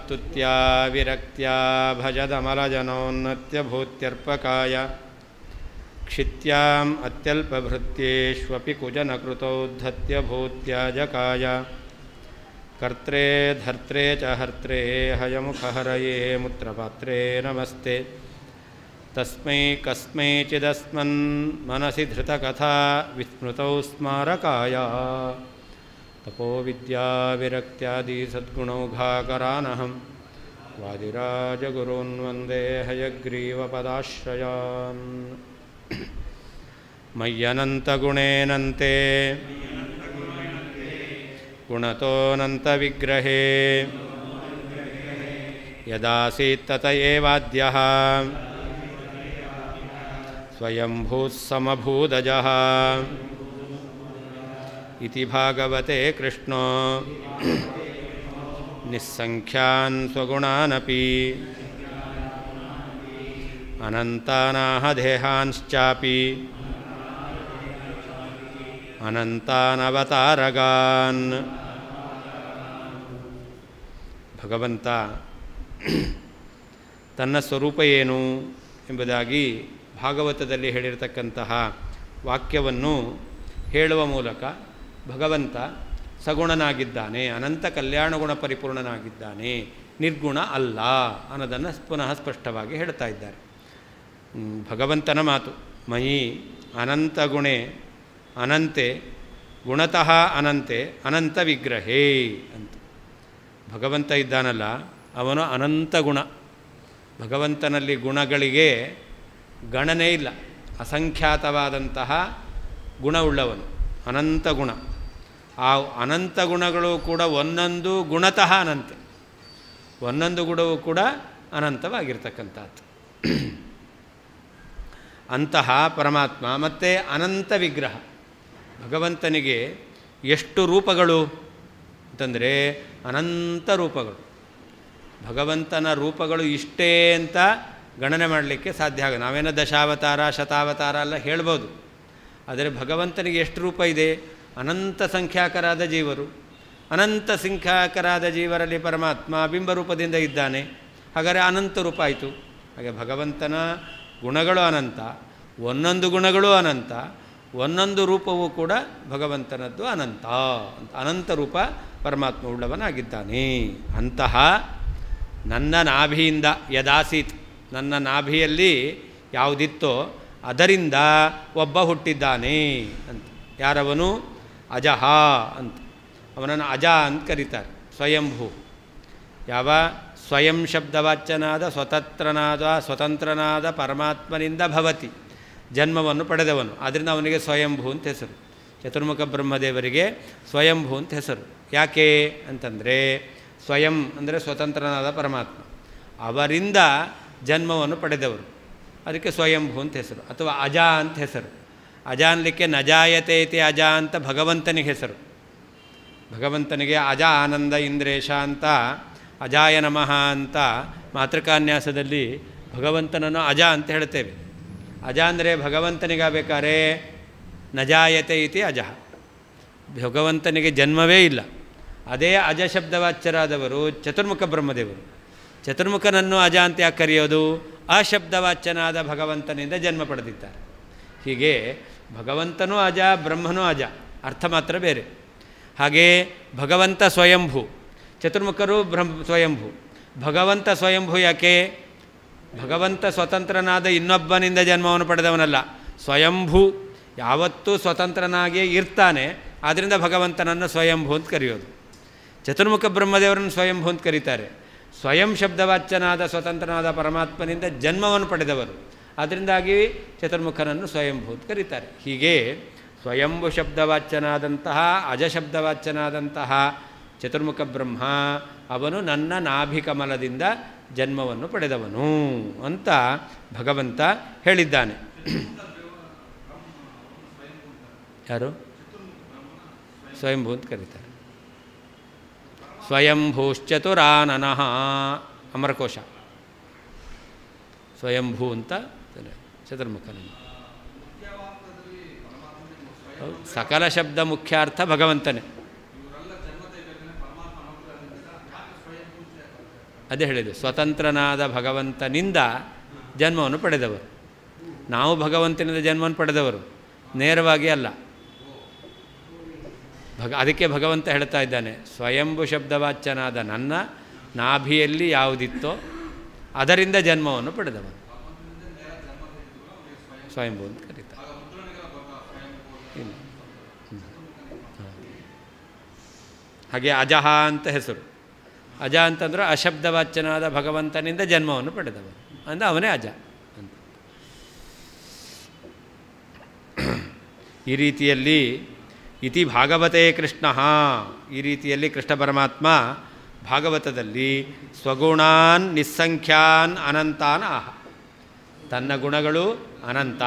ಸ್ತುತ್ಯಾ ವಿರಕ್ತ್ಯಾ ಭಜದಮಲಜನೋನ್ನತ್ಯಭೂತ್ಯರ್ಪಕಾಯ ಕ್ಷಿತ್ಯಾಂ ಅತ್ಯಲ್ಪಭೃತ್ಯೇಷ್ವಪಿ ಕುಜನಕೃತೋದ್ಧತ್ಯಭೂತ್ಯಾಜಕಾಯ ಕರ್ತ್ರೇ ಧರ್ತ್ರೇ ಚ ಹರ್ತ್ರೇ ಹಯಮುಖಹರಯೇ ಮುತ್ರಪಾತ್ರೇ ನಮಸ್ತೆ ತಸ್ಮೈ ಕಸ್ಮೈಚಿದಸ್ಮನ್ ಮನಸಿ ಧೃತಕಥಾ ವಿಸ್ಮೃತೌ ಸ್ಮಾರಕಾಯ ತಪೋ ವಿದ್ಯಾ ವಿರಕ್ತ್ಯಾದಿ ಸದ್ಗುಣೌಘಾಕರಾನಹಂ ವಾದಿರಾಜಗುರುನ್ ವಂದೇ ಹಯಗ್ರೀವಪದಾಶ್ರಯಾನ್ ಮಯ್ಯನಂತಗುಣೇನಂತೆ ಗುಣತೋನಂತವಿಗ್ರಹೇ ಯದಾಸೀತ್ ತತ ಏವಾದ್ಯಃ ಸ್ವಯಂಭೂಸ್ಸಮಭೂದಜಃ ಇತಿ ಭಾಗವತೆ ಕೃಷ್ಣೋ ನಿಸ್ಸಂಖ್ಯಾನ್ ಸ್ವಗುಣಾನಪಿ ಅನಂತಾನಾಹ ದೇಹಾಂಶ್ಚಾಪಿ ಅನಂತಾನವತಾರಗಾನ್. ಭಗವಂತ ತನ್ನ ಸ್ವರೂಪ ಏನು ಎಂಬುದಾಗಿ ಭಾಗವತದಲ್ಲಿ ಹೇಳಿರತಕ್ಕಂತಹ ವಾಕ್ಯವನ್ನು ಹೇಳುವ ಮೂಲಕ ಭಗವಂತ ಸಗುಣನಾಗಿದ್ದಾನೆ, ಅನಂತ ಕಲ್ಯಾಣಗುಣ ಪರಿಪೂರ್ಣನಾಗಿದ್ದಾನೆ, ನಿರ್ಗುಣ ಅಲ್ಲ ಅನ್ನೋದನ್ನು ಪುನಃ ಸ್ಪಷ್ಟವಾಗಿ ಹೇಳ್ತಾ ಇದ್ದಾರೆ. ಭಗವಂತನ ಮಾತು ಮಯಿ ಅನಂತಗುಣೆ ಅನಂತೆ ಗುಣತಃ ಅನಂತೆ ಅನಂತ ವಿಗ್ರಹೇ ಅಂತ. ಭಗವಂತ ಇದ್ದಾನಲ್ಲ ಅವನು ಅನಂತ ಗುಣ. ಭಗವಂತನಲ್ಲಿ ಗುಣಗಳಿಗೆ ಗಣನೆ ಇಲ್ಲ, ಅಸಂಖ್ಯಾತವಾದಂತಹ ಗುಣವುಳ್ಳವನು, ಅನಂತ ಗುಣ. ಆ ಅನಂತ ಗುಣಗಳು ಕೂಡ ಒಂದೊಂದು ಗುಣತಃ ಅನಂತೆ, ಒಂದೊಂದು ಗುಣವೂ ಕೂಡ ಅನಂತವಾಗಿರ್ತಕ್ಕಂಥದ್ದು. ಅಂತಹ ಪರಮಾತ್ಮ ಮತ್ತು ಅನಂತ ವಿಗ್ರಹ. ಭಗವಂತನಿಗೆ ಎಷ್ಟು ರೂಪಗಳು ಅಂತಂದರೆ ಅನಂತ ರೂಪಗಳು. ಭಗವಂತನ ರೂಪಗಳು ಇಷ್ಟೇ ಅಂತ ಗಣನೆ ಮಾಡಲಿಕ್ಕೆ ಸಾಧ್ಯ ಆಗ. ನಾವೇನೋ ದಶಾವತಾರ ಶತಾವತಾರ ಎಲ್ಲ ಹೇಳ್ಬೋದು, ಆದರೆ ಭಗವಂತನಿಗೆ ಎಷ್ಟು ರೂಪ ಇದೆ? ಅನಂತ ಸಂಖ್ಯಾಕರಾದ ಜೀವರು, ಅನಂತ ಸಂಖ್ಯಾಕರಾದ ಜೀವರಲ್ಲಿ ಪರಮಾತ್ಮ ಬಿಂಬರೂಪದಿಂದ ಇದ್ದಾನೆ. ಹಾಗಾದರೆ ಅನಂತ ರೂಪ ಆಯಿತು. ಹಾಗೆ ಭಗವಂತನ ಗುಣಗಳು ಅನಂತ, ಒಂದೊಂದು ಗುಣಗಳು ಅನಂತ, ಒಂದೊಂದು ರೂಪವೂ ಕೂಡ ಭಗವಂತನದ್ದು ಅನಂತ. ಅನಂತ ರೂಪ ಪರಮಾತ್ಮ ಉಳ್ಳವನಾಗಿದ್ದಾನೆ. ಅಂತಹ ನನ್ನ ನಾಭಿಯಿಂದ ಯದಾಸೀತ್, ನನ್ನ ನಾಭಿಯಲ್ಲಿ ಯಾವುದಿತ್ತೋ ಅದರಿಂದ ಒಬ್ಬ ಹುಟ್ಟಿದ್ದಾನೆ ಅಂತ. ಯಾರವನು? ಅಜಃ ಅಂತ. ಅವನನ್ನು ಅಜ ಅಂತ ಕರೀತಾರೆ. ಸ್ವಯಂಭೂ. ಯಾವ ಸ್ವಯಂ ಶಬ್ದವಾಚ್ಯನಾದ ಸ್ವತಂತ್ರನಾದ ಪರಮಾತ್ಮನಿಂದ ಭವತಿ, ಜನ್ಮವನ್ನು ಪಡೆದವನು. ಆದ್ದರಿಂದ ಅವನಿಗೆ ಸ್ವಯಂಭೂ ಅಂತ ಹೆಸರು. ಚತುರ್ಮುಖ ಬ್ರಹ್ಮದೇವರಿಗೆ ಸ್ವಯಂಭೂ ಅಂತ ಹೆಸರು. ಯಾಕೆ ಅಂತಂದರೆ ಸ್ವಯಂ ಅಂದರೆ ಸ್ವತಂತ್ರನಾದ ಪರಮಾತ್ಮ, ಅವರಿಂದ ಜನ್ಮವನ್ನು ಪಡೆದವರು, ಅದಕ್ಕೆ ಸ್ವಯಂಭೂ ಅಂತ ಹೆಸರು. ಅಥವಾ ಅಜ ಅಂತ ಹೆಸರು. ಅಜ ಅನ್ನಲಿಕ್ಕೆ ನಜಾಯತೆ ಇತಿ ಅಜ ಅಂತ ಭಗವಂತನಿಗೆ ಹೆಸರು. ಭಗವಂತನಿಗೆ ಅಜ ಆನಂದ ಇಂದ್ರೇಶ ಅಂತ, ಅಜಾಯ ನಮಃ ಅಂತ ಮಾತೃಕಾನ್ಯಾಸದಲ್ಲಿ ಭಗವಂತನನ್ನು ಅಜ ಅಂತ ಹೇಳ್ತೇವೆ. ಅಜ ಅಂದರೆ ಭಗವಂತನಿಗಾಗಬೇಕಾದ್ರೆ ನಜಾಯತೆ ಇತಿ ಅಜ, ಭಗವಂತನಿಗೆ ಜನ್ಮವೇ ಇಲ್ಲ. ಅದೇ ಅಜ ಶಬ್ದವಾಚ್ಯರಾದವರು ಚತುರ್ಮುಖ ಬ್ರಹ್ಮದೇವರು. ಚತುರ್ಮುಖನನ್ನು ಅಜ ಅಂತ ಯಾಕೆ ಕರೆಯೋದು? ಅಶಬ್ದವಾಚ್ಯನಾದ ಭಗವಂತನಿಂದ ಜನ್ಮ ಪಡೆದಿದ್ದಾರೆ. ಹೀಗೆ ಭಗವಂತನೂ ಅಜ, ಬ್ರಹ್ಮನೂ ಅಜ, ಅರ್ಥ ಮಾತ್ರ ಬೇರೆ. ಹಾಗೇ ಭಗವಂತ ಸ್ವಯಂಭೂ, ಚತುರ್ಮುಖರು ಸ್ವಯಂಭೂ. ಭಗವಂತ ಸ್ವಯಂಭೂ ಯಾಕೆ? ಭಗವಂತ ಸ್ವತಂತ್ರನಾದ ಇನ್ನೊಬ್ಬನಿಂದ ಜನ್ಮವನ್ನು ಪಡೆದವನಲ್ಲ, ಸ್ವಯಂಭೂ. ಯಾವತ್ತೂ ಸ್ವತಂತ್ರನಾಗಿಯೇ ಇರ್ತಾನೆ, ಆದ್ದರಿಂದ ಭಗವಂತನನ್ನು ಸ್ವಯಂಭೂ ಅಂತ ಕರೆಯೋದು. ಚತುರ್ಮುಖ ಬ್ರಹ್ಮದೇವರನ್ನು ಸ್ವಯಂಭೂ ಅಂತ ಕರೀತಾರೆ. ಸ್ವಯಂ ಶಬ್ದವಾಚ್ಯನಾದ ಸ್ವತಂತ್ರನಾದ ಪರಮಾತ್ಮನಿಂದ ಜನ್ಮವನ್ನು ಪಡೆದವರು, ಅದರಿಂದಾಗಿ ಚತುರ್ಮುಖನನ್ನು ಸ್ವಯಂಭೂ ಅಂತ ಕರೀತಾರೆ. ಹೀಗೆ ಸ್ವಯಂಭೂ ಶಬ್ದವಾಚ್ಯನಾದಂತಹ ಅಜಶಬ್ದವಾಚ್ಯನಾದಂತಹ ಚತುರ್ಮುಖ ಬ್ರಹ್ಮ ಅವನು ನನ್ನ ನಾಭಿಕಮಲದಿಂದ ಜನ್ಮವನ್ನು ಪಡೆದವನು ಅಂತ ಭಗವಂತ ಹೇಳಿದ್ದಾನೆ. ಯಾರು? ಸ್ವಯಂಭೂ ಅಂತ ಕರೀತಾರೆ. ಸ್ವಯಂಭೂಶ್ಚತುರಾನನಃ ಅಮರಕೋಶ. ಸ್ವಯಂಭೂ ಅಂತ ಚತುರ್ಮುಖನ. ಸಕಲ ಶಬ್ದ ಮುಖ್ಯಾರ್ಥ ಭಗವಂತನೇ. ಅದೇ ಹೇಳಿದ್ದು, ಸ್ವತಂತ್ರನಾದ ಭಗವಂತನಿಂದ ಜನ್ಮವನ್ನು ಪಡೆದವರು. ನಾವು ಭಗವಂತನಿಂದ ಜನ್ಮವನ್ನು ಪಡೆದವರು, ನೇರವಾಗಿ ಅಲ್ಲ. ಅದಕ್ಕೆ ಭಗವಂತ ಹೇಳ್ತಾ ಇದ್ದಾನೆ, ಸ್ವಯಂಭು ಶಬ್ದವಾಚ್ಯನಾದ ನನ್ನ ನಾಭಿಯಲ್ಲಿ ಯಾವುದಿತ್ತೋ ಅದರಿಂದ ಜನ್ಮವನ್ನು ಪಡೆದವನು ಸ್ವಯಂಭು ಅಂತ ಕರೀತಾರೆ. ಹಾಗೆ ಅಜಹ ಅಂತ ಹೆಸರು. ಅಜ ಅಂತಂದ್ರೆ ಅಶಬ್ದವಾಚ್ಯನಾದ ಭಗವಂತನಿಂದ ಜನ್ಮವನ್ನು ಪಡೆದವನು ಅಂದರೆ ಅವನೇ ಅಜ ಅಂತ. ಈ ರೀತಿಯಲ್ಲಿ ಇತಿ ಭಾಗವತೇ ಕೃಷ್ಣ, ಈ ರೀತಿಯಲ್ಲಿ ಕೃಷ್ಣ ಪರಮಾತ್ಮ ಭಾಗವತದಲ್ಲಿ ಸ್ವಗುಣಾನ್ ನಿಸ್ಸಂಖ್ಯಾನ್ ಅನಂತಾನ್ ಆಹ, ತನ್ನ ಗುಣಗಳು ಅನಂತ,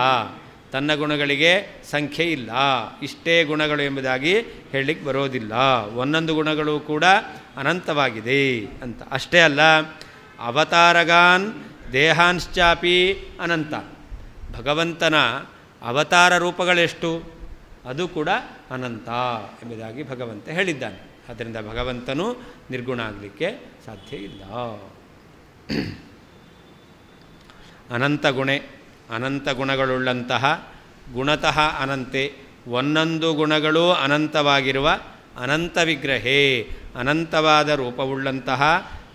ತನ್ನ ಗುಣಗಳಿಗೆ ಸಂಖ್ಯೆ ಇಲ್ಲ, ಇಷ್ಟೇ ಗುಣಗಳು ಎಂಬುದಾಗಿ ಹೇಳಲಿಕ್ಕೆ ಬರೋದಿಲ್ಲ, ಒಂದೊಂದು ಗುಣಗಳು ಕೂಡ ಅನಂತವಾಗಿದೆ ಅಂತ. ಅಷ್ಟೇ ಅಲ್ಲ, ಅವತಾರಗಾನ್ ದೇಹಾಂಶ್ಚಾಪಿ ಅನಂತ, ಭಗವಂತನ ಅವತಾರ ರೂಪಗಳೆಷ್ಟು ಅದು ಕೂಡ ಅನಂತ ಎಂಬುದಾಗಿ ಭಗವಂತ ಹೇಳಿದ್ದಾನೆ. ಆದ್ದರಿಂದ ಭಗವಂತನು ನಿರ್ಗುಣ ಆಗಲಿಕ್ಕೆ ಸಾಧ್ಯ ಇಲ್ಲ. ಅನಂತ ಗುಣಗಳುಳ್ಳಂತಹ ಗುಣತಃ ಅನಂತೆ, ಒಂದೊಂದು ಗುಣಗಳೂ ಅನಂತವಾಗಿರುವ ಅನಂತ ವಿಗ್ರಹೇ, ಅನಂತವಾದ ರೂಪವುಳ್ಳಂತಹ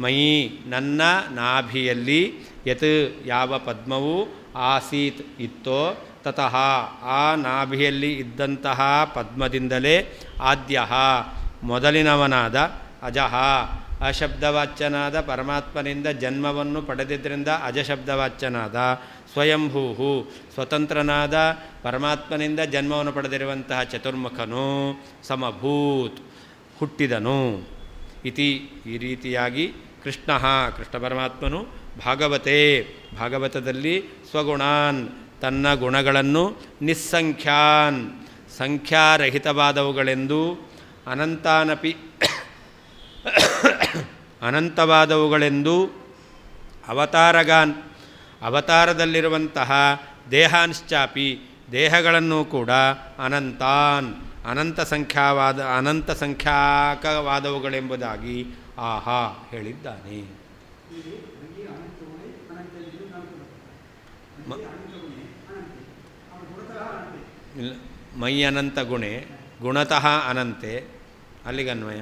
ಮಯಿ ನನ್ನ ನಾಭಿಯಲ್ಲಿ ಯತ್ ಯಾವ ಪದ್ಮವು ಆಸೀತ್ ಇತ್ತೋ ತತಃ ಆ ನಾಭಿಯಲ್ಲಿ ಇದ್ದಂತಹ ಪದ್ಮದಿಂದಲೇ ಆದ್ಯ ಮೊದಲಿನವನಾದ ಅಜಃ ಅಶಬ್ದವಾಚ್ಯನಾದ ಪರಮಾತ್ಮನಿಂದ ಜನ್ಮವನ್ನು ಪಡೆದಿದ್ದರಿಂದ ಅಜಶಬ್ದವಾಚ್ಯನಾದ ಸ್ವಯಂಭೂ ಸ್ವತಂತ್ರನಾದ ಪರಮಾತ್ಮನಿಂದ ಜನ್ಮವನ್ನು ಪಡೆದಿರುವಂತಹ ಚತುರ್ಮುಖನು ಸಮಭೂತ್ ಹುಟ್ಟಿದನು. ಇತಿ ಈ ರೀತಿಯಾಗಿ ಕೃಷ್ಣ ಪರಮಾತ್ಮನು ಭಾಗವತೆ ಭಾಗವತದಲ್ಲಿ ಸ್ವಗುಣಾನ್ ತನ್ನ ಗುಣಗಳನ್ನು ನಿಸ್ಸಂಖ್ಯಾನ್ ಸಂಖ್ಯಾರಹಿತವಾದವುಗಳೆಂದು ಅನಂತಾನಪಿ ಅನಂತವಾದವುಗಳೆಂದು ಅವತಾರಗಾನ್ ಅವತಾರದಲ್ಲಿರುವಂತಹ ದೇಹಾಂಶ್ಚಾಪಿ ದೇಹಗಳನ್ನು ಕೂಡ ಅನಂತಾನ್ ಅನಂತ ಸಂಖ್ಯಾಕವಾದವುಗಳೆಂಬುದಾಗಿ ಆಹಾ ಹೇಳಿದ್ದಾನೆ. ಮೈ ಅನಂತ ಗುಣೆ ಗುಣತಃ ಅನಂತೆ, ಅಲ್ಲಿಗನ್ವಯ.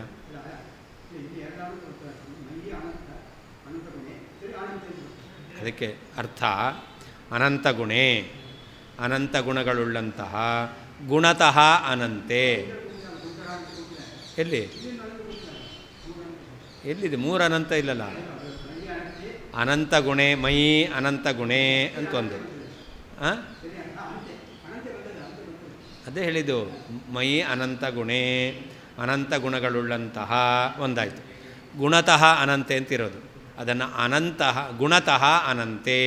ಅದಕ್ಕೆ ಅರ್ಥ ಅನಂತ ಗುಣೆ ಅನಂತ ಗುಣಗಳುಳ್ಳಂತಹ ಗುಣತಃ ಅನಂತೆ. ಎಲ್ಲಿದೆ? ಮೂರು ಅನಂತ ಇಲ್ಲಲ್ಲ. ಅನಂತ ಗುಣೆ ಮೈ ಅನಂತ ಗುಣೆ ಅಂತ ಒಂದು. ಅದೇ ಹೇಳಿದ್ದು, ಮೈ ಅನಂತ ಗುಣೆ ಅನಂತ ಗುಣಗಳುಳ್ಳಂತಹ ಒಂದಾಯಿತು. ಗುಣತಃ ಅನಂತೆ ಅಂತಿರೋದು, ಅದನ್ನು ಗುಣತಃ ಅನಂತೆ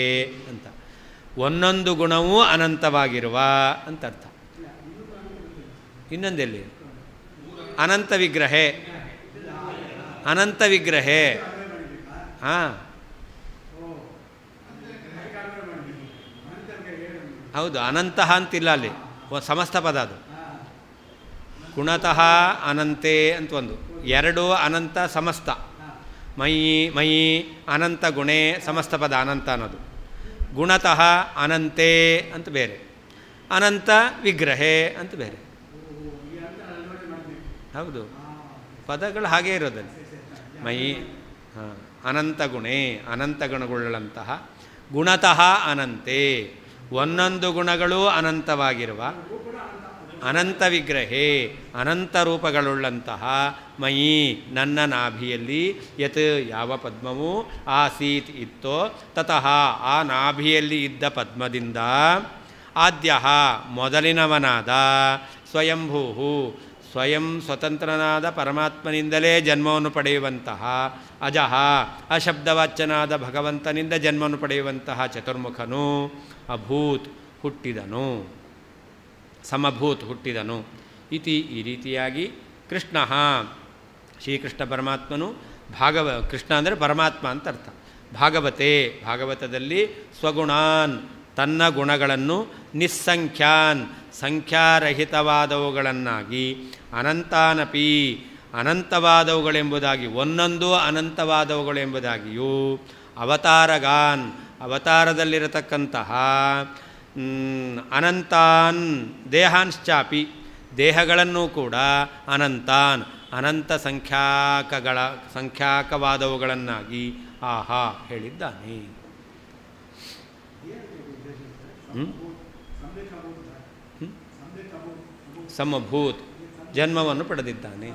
ಅಂತ. ಒಂದೊಂದು ಗುಣವೂ ಅನಂತವಾಗಿರುವ ಅಂತ ಅರ್ಥ. ಇನ್ನೊಂದೆಲ್ಲಿ? ಅನಂತ ವಿಗ್ರಹೇ ಹಾಂ ಹೌದು, ಅನಂತಃ ಅಂತಿಲ್ಲ ಅಲ್ಲಿ, ಸಮಸ್ತ ಪದ ಅದು. ಗುಣತಃ ಅನಂತೆ ಅಂತ ಒಂದು, ಎರಡು ಅನಂತ ಸಮಸ್ತ. ಮಯಿ ಅನಂತ ಗುಣೆ ಸಮಸ್ತ ಪದ ಅನಂತ ಅನ್ನೋದು. ಗುಣತಃ ಅನಂತೆ ಅಂತ ಬೇರೆ, ಅನಂತ ವಿಗ್ರಹೇ ಅಂತ ಬೇರೆ. ಹೌದು, ಪದಗಳು ಹಾಗೇ ಇರೋದಲ್ಲಿ. ಮಯಿ ಅನಂತ ಗುಣೆ ಅನಂತ ಗುಣಗಳುಳ್ಳಂತಹ ಗುಣತಃ ಅನಂತೆ ಒಂದೊಂದು ಗುಣಗಳು ಅನಂತವಾಗಿರುವ ಅನಂತ ವಿಗ್ರಹೇ ಅನಂತ ರೂಪಗಳುಳ್ಳಂತಹ ಮಯಿ ನನ್ನ ನಾಭಿಯಲ್ಲಿ ಯತ್ ಯಾವ ಪದ್ಮವು ಆಸೀತ್ ಇತ್ತೋ ತತಃ ಆ ನಾಭಿಯಲ್ಲಿ ಇದ್ದ ಪದ್ಮದಿಂದ ಆದ್ಯ ಮೊದಲಿನವನಾದ ಸ್ವಯಂಭೂ ಸ್ವಯಂ ಸ್ವತಂತ್ರನಾದ ಪರಮಾತ್ಮನಿಂದಲೇ ಜನ್ಮವನ್ನು ಪಡೆಯುವಂತಹ ಅಜಃ ಅಶಬ್ದವಾಚ್ಯನಾದ ಭಗವಂತನಿಂದ ಜನ್ಮವನ್ನು ಪಡೆಯುವಂತಹ ಚತುರ್ಮುಖನು ಅಭೂತ್ ಹುಟ್ಟಿದನು, ಸಮಭೂತ್ ಹುಟ್ಟಿದನು. ಇತಿ ಈ ರೀತಿಯಾಗಿ ಕೃಷ್ಣ ಶ್ರೀಕೃಷ್ಣ ಪರಮಾತ್ಮನು ಕೃಷ್ಣ ಅಂದರೆ ಪರಮಾತ್ಮ ಅಂತ ಅರ್ಥ. ಭಾಗವತದಲ್ಲಿ ಸ್ವಗುಣಾನ್ ತನ್ನ ಗುಣಗಳನ್ನು ನಿಸ್ಸಂಖ್ಯಾನ್ ಸಂಖ್ಯಾರಹಿತವಾದವುಗಳನ್ನಾಗಿ ಅನಂತಾನಪಿ ಅನಂತವಾದವುಗಳೆಂಬುದಾಗಿ ಒಂದೊಂದು ಅನಂತವಾದವುಗಳೆಂಬುದಾಗಿಯೂ ಅವತಾರಗಾನ್ ಅವತಾರದಲ್ಲಿರತಕ್ಕಂತಹ ಅನಂತಾನ್ ದೇಹಾಂಶ್ಚಾಪಿ ದೇಹಗಳನ್ನು ಕೂಡ ಅನಂತಾನ್ ಅನಂತ ಸಂಖ್ಯಾಕವಾದವುಗಳನ್ನಾಗಿ ಆಹಾ ಹೇಳಿದ್ದಾನೆ. ಸಮಭೂತ್ ಜನ್ಮವನ್ನು ಪಡೆದಿದ್ದಾನೆ.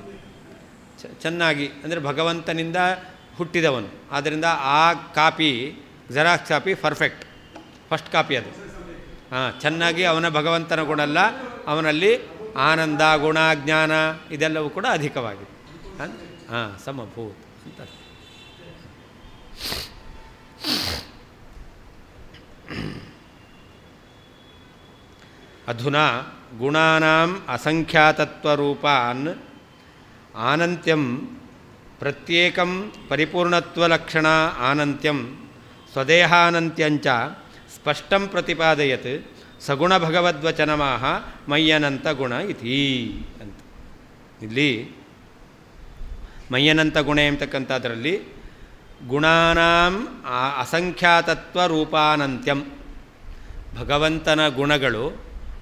ಚೆನ್ನಾಗಿ ಅಂದರೆ ಭಗವಂತನಿಂದ ಹುಟ್ಟಿದವನು. ಆದ್ದರಿಂದ ಆ copy xerox copy perfect, first copy ಅದು. ಚೆನ್ನಾಗಿ ಅವನ ಭಗವಂತನ ಗುಣ ಅಲ್ಲ, ಅವನಲ್ಲಿ ಆನಂದ ಗುಣ ಜ್ಞಾನ ಇದೆಲ್ಲವೂ ಕೂಡ ಅಧಿಕವಾಗಿದೆ. ಸಮಭೂತ್ ಅಂತ. ಅಧುನಾ ಗುಣಾನಾಂ ಅಸಂಖ್ಯಾತತ್ವರೂಪಾನ್ ಆನಂತ್ಯಂ ಪ್ರತ್ಯೇಕಂ ಪರಿಪೂರ್ಣತ್ವಲಕ್ಷಣ ಆನಂತ್ಯಂ ಸ್ವದೇಹಾನಂತ್ಯಂಚ ಸ್ಪಷ್ಟಂ ಪ್ರತಿಪಾದಯತ್ ಸಗುಣಭಗವದ್ವಚನಮಾಹ ಮಯ್ಯನಂತ ಗುಣ ಇತಿ ಅಂತ. ಇಲ್ಲಿ ಮಯ್ಯನಂತ ಗುಣ ಎಂಬತಕ್ಕಂಥದ್ರಲ್ಲಿ ಗುಣಾನಾಂ ಅಸಂಖ್ಯಾತತ್ವ ರೂಪಾನಂತ್ಯಂ, ಭಗವಂತನ ಗುಣಗಳು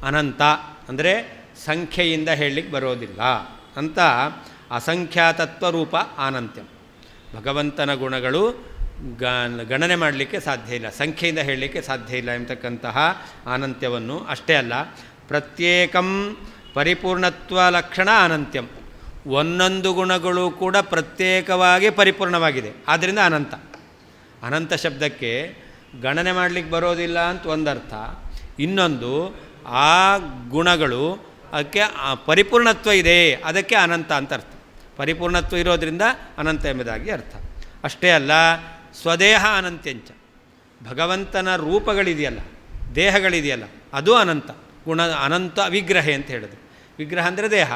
ಅನಂತ ಅಂದರೆ ಸಂಖ್ಯೆಯಿಂದ ಹೇಳಲಿಕ್ಕೆ ಬರೋದಿಲ್ಲ ಅಂತ ಅಸಂಖ್ಯಾತತ್ವ ರೂಪ ಅನಂತ್ಯಂ. ಭಗವಂತನ ಗುಣಗಳು ಗಣನೆ ಮಾಡಲಿಕ್ಕೆ ಸಾಧ್ಯ ಇಲ್ಲ, ಸಂಖ್ಯೆಯಿಂದ ಹೇಳಲಿಕ್ಕೆ ಸಾಧ್ಯ ಇಲ್ಲ ಎಂಬತಕ್ಕಂತಹ ಅನಂತ್ಯವನ್ನು. ಅಷ್ಟೇ ಅಲ್ಲ, ಪ್ರತ್ಯೇಕಂ ಪರಿಪೂರ್ಣತ್ವ ಲಕ್ಷಣ ಅನಂತ್ಯಂ, ಒಂದೊಂದು ಗುಣಗಳು ಕೂಡ ಪ್ರತ್ಯೇಕವಾಗಿ ಪರಿಪೂರ್ಣವಾಗಿದೆ, ಆದ್ದರಿಂದ ಅನಂತ. ಅನಂತ ಶಬ್ದಕ್ಕೆ ಗಣನೆ ಮಾಡಲಿಕ್ಕೆ ಬರೋದಿಲ್ಲ ಅಂತ ಒಂದರ್ಥ, ಇನ್ನೊಂದು ಆ ಗುಣಗಳು ಅದಕ್ಕೆ ಪರಿಪೂರ್ಣತ್ವ ಇದೆ, ಅದಕ್ಕೆ ಅನಂತ ಅಂತ ಅರ್ಥ. ಪರಿಪೂರ್ಣತ್ವ ಇರೋದರಿಂದ ಅನಂತ ಎಂಬುದಾಗಿ ಅರ್ಥ. ಅಷ್ಟೇ ಅಲ್ಲ, ಸ್ವದೇಹ ಅನಂತ್ಯಂಚ, ಭಗವಂತನ ರೂಪಗಳಿದೆಯಲ್ಲ, ದೇಹಗಳಿದೆಯಲ್ಲ, ಅದು ಅನಂತ. ಗುಣ ಅನಂತ ವಿಗ್ರಹ ಅಂತ ಹೇಳಿದ್ರು. ವಿಗ್ರಹ ಅಂದರೆ ದೇಹ,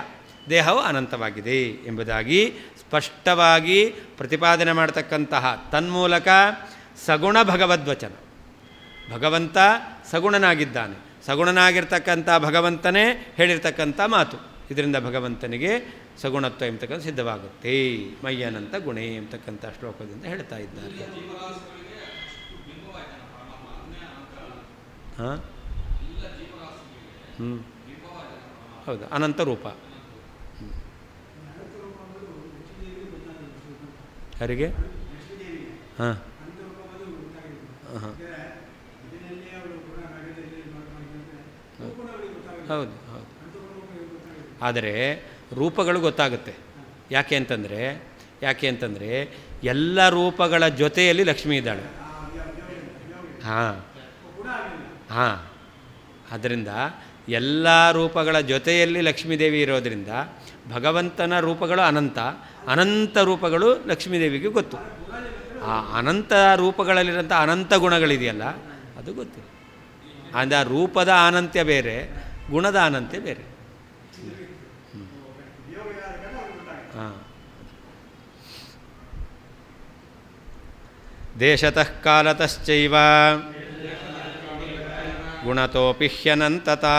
ದೇಹವು ಅನಂತವಾಗಿದೆ ಎಂಬುದಾಗಿ ಸ್ಪಷ್ಟವಾಗಿ ಪ್ರತಿಪಾದನೆ ಮಾಡತಕ್ಕಂತಹ ತನ್ಮೂಲಕ ಸಗುಣ ಭಗವದ್ವಚನ. ಭಗವಂತ ಸಗುಣನಾಗಿದ್ದಾನೆ, ಸಗುಣನಾಗಿರ್ತಕ್ಕಂಥ ಭಗವಂತನೇ ಹೇಳಿರ್ತಕ್ಕಂಥ ಮಾತು. ಇದರಿಂದ ಭಗವಂತನಿಗೆ ಸಗುಣತ್ವ ಎಂಬತಕ್ಕಂಥ ಸಿದ್ಧವಾಗುತ್ತೆ. ಮಯ್ಯನಂತ ಗುಣೇ ಎಂಬತಕ್ಕಂಥ ಶ್ಲೋಕದಿಂದ ಹೇಳ್ತಾ ಇದ್ದಾರೆ. ಹೌದು, ಅನಂತ ರೂಪ. ಯಾರಿಗೆ? ಹಾಂ ಹೌದು ಹೌದು. ಆದರೆ ರೂಪಗಳು ಗೊತ್ತಾಗುತ್ತೆ. ಯಾಕೆ ಅಂತಂದರೆ ಎಲ್ಲ ರೂಪಗಳ ಜೊತೆಯಲ್ಲಿ ಲಕ್ಷ್ಮೀ ಇದ್ದಾಳೆ. ಹಾಂ ಆದ್ದರಿಂದ ಎಲ್ಲ ರೂಪಗಳ ಜೊತೆಯಲ್ಲಿ ಲಕ್ಷ್ಮೀದೇವಿ ಇರೋದರಿಂದ ಭಗವಂತನ ರೂಪಗಳು ಅನಂತ, ಅನಂತ ರೂಪಗಳು ಲಕ್ಷ್ಮೀದೇವಿಗೆ ಗೊತ್ತು. ಆ ಅನಂತ ರೂಪಗಳಲ್ಲಿರೋಂಥ ಅನಂತ ಗುಣಗಳಿದೆಯಲ್ಲ, ಅದು ಗೊತ್ತಿಲ್ಲ. ಅಂದರೆ ಆ ರೂಪದ ಅನಂತ್ಯ ಬೇರೆ, ಗುಣದ ಅನಂತ್ಯ ಬೇರೆ. ಹಾಂ. ದೇಶತಃ ಕಾಲತಶ್ಚೈವ ಗುಣತೋಪಿ ಹ್ಯನಂತತಾ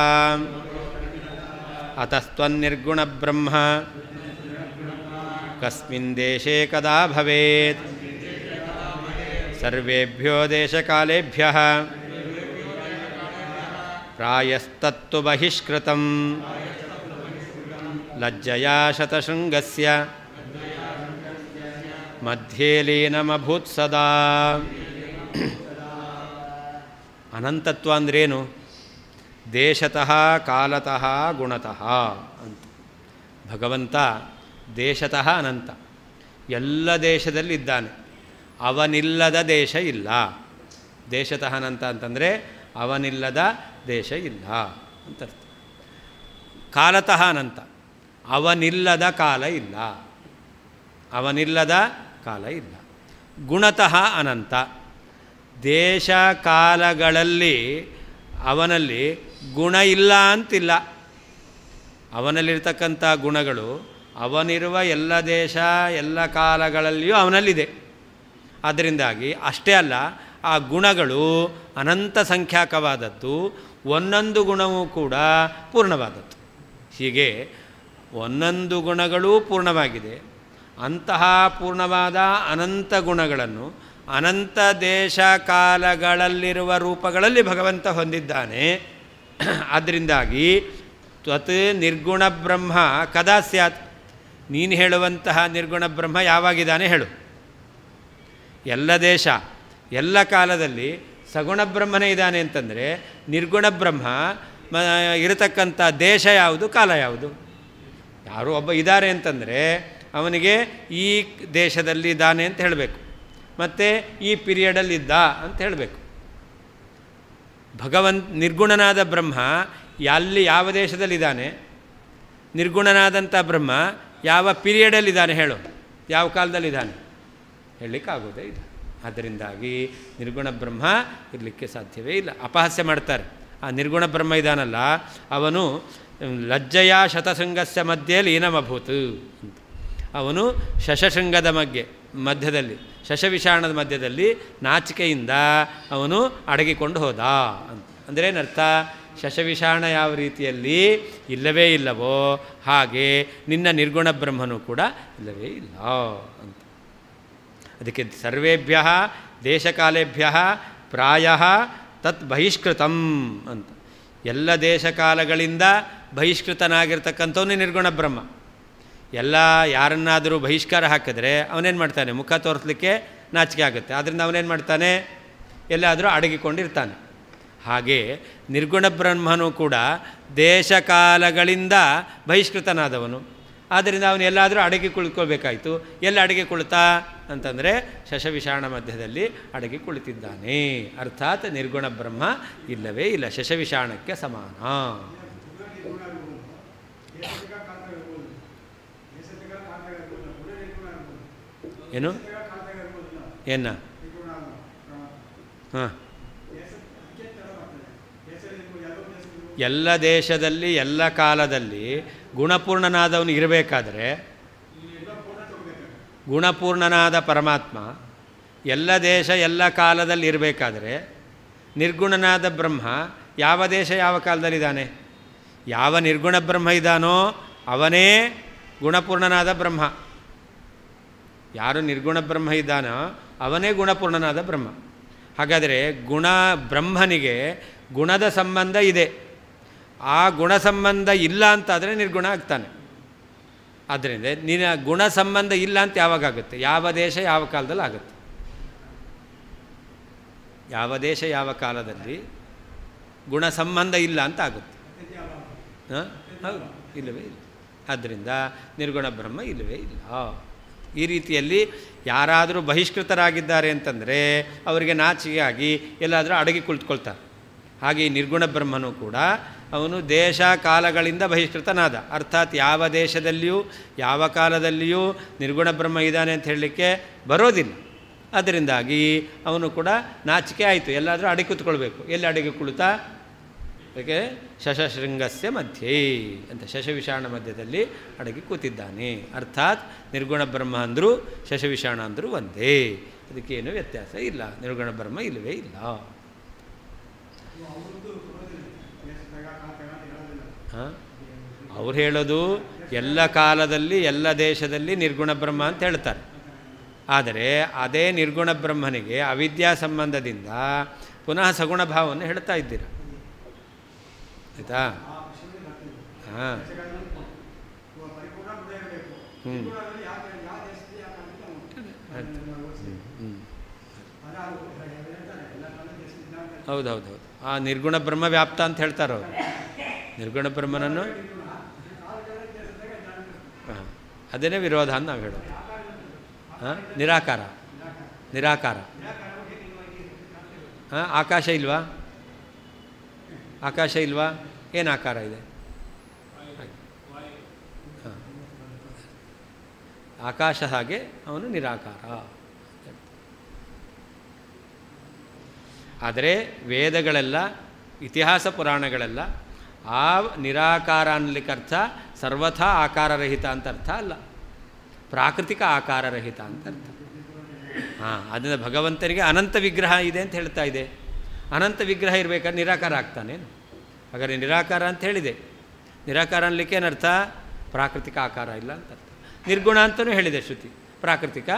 ಅತಸ್ತ್ವನ್ನಿರ್ಗುಣ ಬ್ರಹ್ಮ ಕಸ್ಮಿನ್ ದೇಶೇ ಕದಾ ಭವೇತ್ ಸರ್ವೇಭ್ಯೋ ದೇಶಕಾಲೇಭ್ಯಃ ಪ್ರಾಯಸ್ತತ್ತು ಬಹಿಷ್ಕೃತಂ ಲಜ್ಜಯಾ ಶತಶೃಂಗಸ್ಯ ಮಧ್ಯೆ ಲೀನಮಭೂತ್ ಸದಾ. ಅನಂತತ್ವ ಅಂದ್ರೇನು? ದೇಶತಃ ಕಾಲತಃ ಗುಣತಃ ಅಂತ. ಭಗವಂತ ದೇಶತಃ ಅನಂತ, ಎಲ್ಲ ದೇಶದಲ್ಲಿ ಇದ್ದಾನೆ, ಅವನಿಲ್ಲದ ದೇಶ ಇಲ್ಲ. ದೇಶತಃ ಅನಂತ ಅಂತಂದರೆ ಅವನಿಲ್ಲದ ದೇಶ ಇಲ್ಲ ಅಂತ ಅರ್ಥ. ಕಾಲತಃ ಅನಂತ, ಅವನಿಲ್ಲದ ಕಾಲ ಇಲ್ಲ, ಅವನಿಲ್ಲದ ಕಾಲ ಇಲ್ಲ. ಗುಣತಃ ಅನಂತ, ದೇಶ ಕಾಲಗಳಲ್ಲಿ ಅವನಲ್ಲಿ ಗುಣ ಇಲ್ಲ ಅಂತಿಲ್ಲ. ಅವನಲ್ಲಿರ್ತಕ್ಕಂಥ ಗುಣಗಳು ಅವನಿರುವ ಎಲ್ಲ ದೇಶ ಎಲ್ಲ ಕಾಲಗಳಲ್ಲಿಯೂ ಅವನಲ್ಲಿದೆ. ಅದರಿಂದಾಗಿ ಅಷ್ಟೇ ಅಲ್ಲ, ಆ ಗುಣಗಳು ಅನಂತ ಸಂಖ್ಯಾಕವಾದದ್ದು, ಒಂದೊಂದು ಗುಣವೂ ಕೂಡ ಪೂರ್ಣವಾದದ್ದು. ಹೀಗೆ ಒಂದೊಂದು ಗುಣಗಳೂ ಪೂರ್ಣವಾಗಿದೆ. ಅಂತಹ ಪೂರ್ಣವಾದ ಅನಂತ ಗುಣಗಳನ್ನು ಅನಂತ ದೇಶ ಕಾಲಗಳಲ್ಲಿರುವ ರೂಪಗಳಲ್ಲಿ ಭಗವಂತ ಹೊಂದಿದ್ದಾನೆ. ಆದ್ದರಿಂದಾಗಿ ತ್ವತ್ ನಿರ್ಗುಣ ಬ್ರಹ್ಮ ಕದಾ ಸ್ಯಾತ್, ನೀನು ಹೇಳುವಂತಹ ನಿರ್ಗುಣ ಬ್ರಹ್ಮ ಯಾವಾಗಿದ್ದಾನೆ ಹೇಳು. ಎಲ್ಲ ದೇಶ ಎಲ್ಲ ಕಾಲದಲ್ಲಿ ಸಗುಣ ಬ್ರಹ್ಮನೇ ಇದ್ದಾನೆ ಅಂತಂದರೆ ನಿರ್ಗುಣ ಬ್ರಹ್ಮ ಇರತಕ್ಕಂಥ ದೇಶ ಯಾವುದು, ಕಾಲ ಯಾವುದು? ಯಾರು ಒಬ್ಬ ಇದ್ದಾರೆ ಅಂತಂದರೆ ಅವನಿಗೆ ಈ ದೇಶದಲ್ಲಿ ಇದ್ದಾನೆ ಅಂತ ಹೇಳಬೇಕು, ಮತ್ತು ಈ ಪೀರಿಯಡಲ್ಲಿದ್ದ ಅಂತ ಹೇಳಬೇಕು. ನಿರ್ಗುಣನಾದ ಬ್ರಹ್ಮ ಅಲ್ಲಿ ಯಾವ ದೇಶದಲ್ಲಿದ್ದಾನೆ, ನಿರ್ಗುಣನಾದಂಥ ಬ್ರಹ್ಮ ಯಾವ ಪೀರಿಯಡಲ್ಲಿದ್ದಾನೆ ಹೇಳು, ಯಾವ ಕಾಲದಲ್ಲಿದ್ದಾನೆ, ಹೇಳಲಿಕ್ಕಾಗೋದೇ ಇಲ್ಲ. ಅದರಿಂದಾಗಿ ನಿರ್ಗುಣ ಬ್ರಹ್ಮ ಇರಲಿಕ್ಕೆ ಸಾಧ್ಯವೇ ಇಲ್ಲ. ಅಪಹಾಸ್ಯ ಮಾಡ್ತಾರೆ. ಆ ನಿರ್ಗುಣ ಬ್ರಹ್ಮ ಇದ್ದಾನಲ್ಲ ಅವನು ಲಜ್ಜೆಯ ಶತಶೃಂಗಸ್ಯ ಮಧ್ಯೆ ಲೀನಮಭೂತ್ ಅಂತ. ಅವನು ಶಶಶೃಂಗದ ಮಧ್ಯದಲ್ಲಿ ಶಶವಿಷಾಣದ ಮಧ್ಯದಲ್ಲಿ ನಾಚಿಕೆಯಿಂದ ಅವನು ಅಡಗಿಕೊಂಡು ಹೋದ ಅಂತ. ಅಂದರೆ ಏನರ್ಥ? ಶಶವಿಷಾಣ ಯಾವ ರೀತಿಯಲ್ಲಿ ಇಲ್ಲವೇ ಇಲ್ಲವೋ ಹಾಗೆ ನಿನ್ನ ನಿರ್ಗುಣ ಬ್ರಹ್ಮನೂ ಕೂಡ ಇಲ್ಲವೇ ಇಲ್ಲ ಅಂತ. ಅದಕ್ಕೆ ಸರ್ವೇಭ್ಯ ದೇಶಕಾಲೇಭ್ಯ ಪ್ರಾಯ ತತ್ ಬಹಿಷ್ಕೃತಂ ಅಂತ. ಎಲ್ಲ ದೇಶಕಾಲಗಳಿಂದ ಬಹಿಷ್ಕೃತನಾಗಿರ್ತಕ್ಕಂಥವನು ನಿರ್ಗುಣ ಬ್ರಹ್ಮ. ಎಲ್ಲ ಯಾರನ್ನಾದರೂ ಬಹಿಷ್ಕಾರ ಹಾಕಿದ್ರೆ ಅವನೇನು ಮಾಡ್ತಾನೆ? ಮುಖ ತೋರಿಸಲಿಕ್ಕೆ ನಾಚಿಕೆ ಆಗುತ್ತೆ. ಆದ್ದರಿಂದ ಅವನೇನು ಮಾಡ್ತಾನೆ? ಎಲ್ಲಾದರೂ ಅಡಗಿಕೊಂಡಿರ್ತಾನೆ. ಹಾಗೆ ನಿರ್ಗುಣ ಬ್ರಹ್ಮನೂ ಕೂಡ ದೇಶಕಾಲಗಳಿಂದ ಬಹಿಷ್ಕೃತನಾದವನು. ಆದ್ದರಿಂದ ಅವನು ಎಲ್ಲಾದರೂ ಅಡಗಿ ಕುಳಿತುಕೊಳ್ಬೇಕಾಯಿತು. ಎಲ್ಲ ಅಡಗಿ ಕುಳಿತಾ ಅಂತಂದರೆ ಶಶವಿಷಾಣ ಮಧ್ಯದಲ್ಲಿ ಅಡಗಿ ಕುಳಿತಿದ್ದಾನೆ. ಅರ್ಥಾತ್ ನಿರ್ಗುಣ ಬ್ರಹ್ಮ ಇಲ್ಲವೇ ಇಲ್ಲ, ಶಶವಿಷಾಣಕ್ಕೆ ಸಮಾನ. ಏನು ಏನ? ಹಾಂ, ಎಲ್ಲ ದೇಶದಲ್ಲಿ ಎಲ್ಲ ಕಾಲದಲ್ಲಿ ಗುಣಪೂರ್ಣನಾದವನು ಇರಬೇಕಾದ್ರೆ, ಗುಣಪೂರ್ಣನಾದ ಪರಮಾತ್ಮ ಎಲ್ಲ ದೇಶ ಎಲ್ಲ ಕಾಲದಲ್ಲಿ ಇರಬೇಕಾದ್ರೆ ನಿರ್ಗುಣನಾದ ಬ್ರಹ್ಮ ಯಾವ ದೇಶ ಯಾವ ಕಾಲದಲ್ಲಿದ್ದಾನೆ? ಯಾವ ನಿರ್ಗುಣ ಬ್ರಹ್ಮ ಇದ್ದಾನೋ ಅವನೇ ಗುಣಪೂರ್ಣನಾದ ಬ್ರಹ್ಮ. ಯಾರು ನಿರ್ಗುಣ ಬ್ರಹ್ಮ ಇದ್ದಾನೋ ಅವನೇ ಗುಣಪೂರ್ಣನಾದ ಬ್ರಹ್ಮ. ಹಾಗಾದರೆ ಬ್ರಹ್ಮನಿಗೆ ಗುಣದ ಸಂಬಂಧ ಇದೆ. ಆ ಗುಣ ಸಂಬಂಧ ಇಲ್ಲ ಅಂತಾದರೆ ನಿರ್ಗುಣ ಆಗ್ತಾನೆ. ಆದ್ದರಿಂದ ನಿನ್ನ ಗುಣ ಸಂಬಂಧ ಇಲ್ಲ ಅಂತ ಯಾವಾಗುತ್ತೆ? ಯಾವ ದೇಶ ಯಾವ ಕಾಲದಲ್ಲಿ ಆಗುತ್ತೆ. ಯಾವ ದೇಶ ಯಾವ ಕಾಲದಲ್ಲಿ ಗುಣ ಸಂಬಂಧ ಇಲ್ಲ ಅಂತ ಆಗುತ್ತೆ. ಹೌದು, ಇಲ್ಲವೇ ಇಲ್ಲ. ಆದ್ದರಿಂದ ನಿರ್ಗುಣ ಬ್ರಹ್ಮ ಇಲ್ಲವೇ ಇಲ್ಲ. ಈ ರೀತಿಯಲ್ಲಿ ಯಾರಾದರೂ ಬಹಿಷ್ಕೃತರಾಗಿದ್ದಾರೆ ಅಂತಂದರೆ ಅವರಿಗೆ ನಾಚಿಕೆಯಾಗಿ ಎಲ್ಲಾದರೂ ಅಡಗಿ ಕುಳಿತುಕೊಳ್ತಾರೆ. ಹಾಗೆ ಈ ನಿರ್ಗುಣ ಬ್ರಹ್ಮನೂ ಕೂಡ ಅವನು ದೇಶ ಕಾಲಗಳಿಂದ ಬಹಿಷ್ಕೃತನಾದ. ಅರ್ಥಾತ್ ಯಾವ ದೇಶದಲ್ಲಿಯೂ ಯಾವ ಕಾಲದಲ್ಲಿಯೂ ನಿರ್ಗುಣ ಬ್ರಹ್ಮ ಇದ್ದಾನೆ ಅಂತ ಹೇಳಲಿಕ್ಕೆ ಬರೋದಿಲ್ಲ. ಅದರಿಂದಾಗಿ ಅವನು ಕೂಡ ನಾಚಿಕೆ ಆಯಿತು, ಎಲ್ಲಾದರೂ ಅಡಗಿ ಕೂತ್ಕೊಳ್ಬೇಕು. ಎಲ್ಲಿ ಅಡಗಿ ಕುಳಿತ? ಯಾಕೆ? ಶಶಶೃಂಗಸ್ಯ ಮಧ್ಯೆ ಅಂತ, ಶಶವಿಷಾಣ ಮಧ್ಯದಲ್ಲಿ ಅಡಗಿ ಕೂತಿದ್ದಾನೆ. ಅರ್ಥಾತ್ ನಿರ್ಗುಣ ಬ್ರಹ್ಮ ಅಂದರೂ ಶಶವಿಷಾಣ ಅಂದರೂ ಒಂದೇ, ಅದಕ್ಕೇನು ವ್ಯತ್ಯಾಸ ಇಲ್ಲ. ನಿರ್ಗುಣ ಬ್ರಹ್ಮ ಇಲ್ಲವೇ ಇಲ್ಲ. ಹಾಂ, ಅವ್ರು ಹೇಳೋದು ಎಲ್ಲ ಕಾಲದಲ್ಲಿ ಎಲ್ಲ ದೇಶದಲ್ಲಿ ನಿರ್ಗುಣ ಬ್ರಹ್ಮ ಅಂತ ಹೇಳ್ತಾರೆ. ಆದರೆ ಅದೇ ನಿರ್ಗುಣ ಬ್ರಹ್ಮನಿಗೆ ಅವಿದ್ಯಾ ಸಂಬಂಧದಿಂದ ಪುನಃ ಸಗುಣ ಭಾವವನ್ನು ಹೇಳ್ತಾ ಇದ್ದೀರ, ಆಯಿತಾ? ಹಾಂ, ಹೌದೌದೌದು. ಆ ನಿರ್ಗುಣ ಬ್ರಹ್ಮ ವ್ಯಾಪ್ತ ಅಂತ ಹೇಳ್ತಾರೆ ಅವರು. ನಿರ್ಗುಣ ಬ್ರಹ್ಮನನ್ನು ಹಾಂ, ಅದೇನೇ ವಿರೋಧ ಅಂತ ನಾವು ಹೇಳೋದು. ಹಾಂ, ನಿರಾಕಾರ. ನಿರಾಕಾರ. ಹಾಂ, ಆಕಾಶ ಇಲ್ವಾ? ಆಕಾಶ ಇಲ್ವಾ? ಏನು ಆಕಾರ ಇದೆ? ಹಾಂ, ಆಕಾಶ ಹಾಗೆ ಅವನು ನಿರಾಕಾರ. ಆದರೆ ವೇದಗಳೆಲ್ಲ ಇತಿಹಾಸ ಪುರಾಣಗಳೆಲ್ಲ ಆ ನಿರಾಕಾರ ಅನ್ನಲಿಕ್ಕೆ ಅರ್ಥ ಸರ್ವಥಾ ಆಕಾರರಹಿತ ಅಂತ ಅರ್ಥ ಅಲ್ಲ, ಪ್ರಾಕೃತಿಕ ಆಕಾರರಹಿತ ಅಂತ ಅರ್ಥ. ಹಾಂ, ಅದರಿಂದ ಭಗವಂತನಿಗೆ ಅನಂತ ವಿಗ್ರಹ ಇದೆ ಅಂತ ಹೇಳ್ತಾ ಇದೆ. ಅನಂತ ವಿಗ್ರಹ ಇರಬೇಕಾದ್ರೆ ನಿರಾಕಾರ ಆಗ್ತಾನೇನು? ಹಾಗಾದರೆ ನಿರಾಕಾರ ಅಂತ ಹೇಳಿದೆ. ನಿರಾಕಾರ ಅನ್ನಲಿಕ್ಕೆ ಏನರ್ಥ? ಪ್ರಾಕೃತಿಕ ಆಕಾರ ಇಲ್ಲ ಅಂತ ಅರ್ಥ. ನಿರ್ಗುಣ ಅಂತಲೂ ಹೇಳಿದೆ ಶ್ರುತಿ, ಪ್ರಾಕೃತಿಕ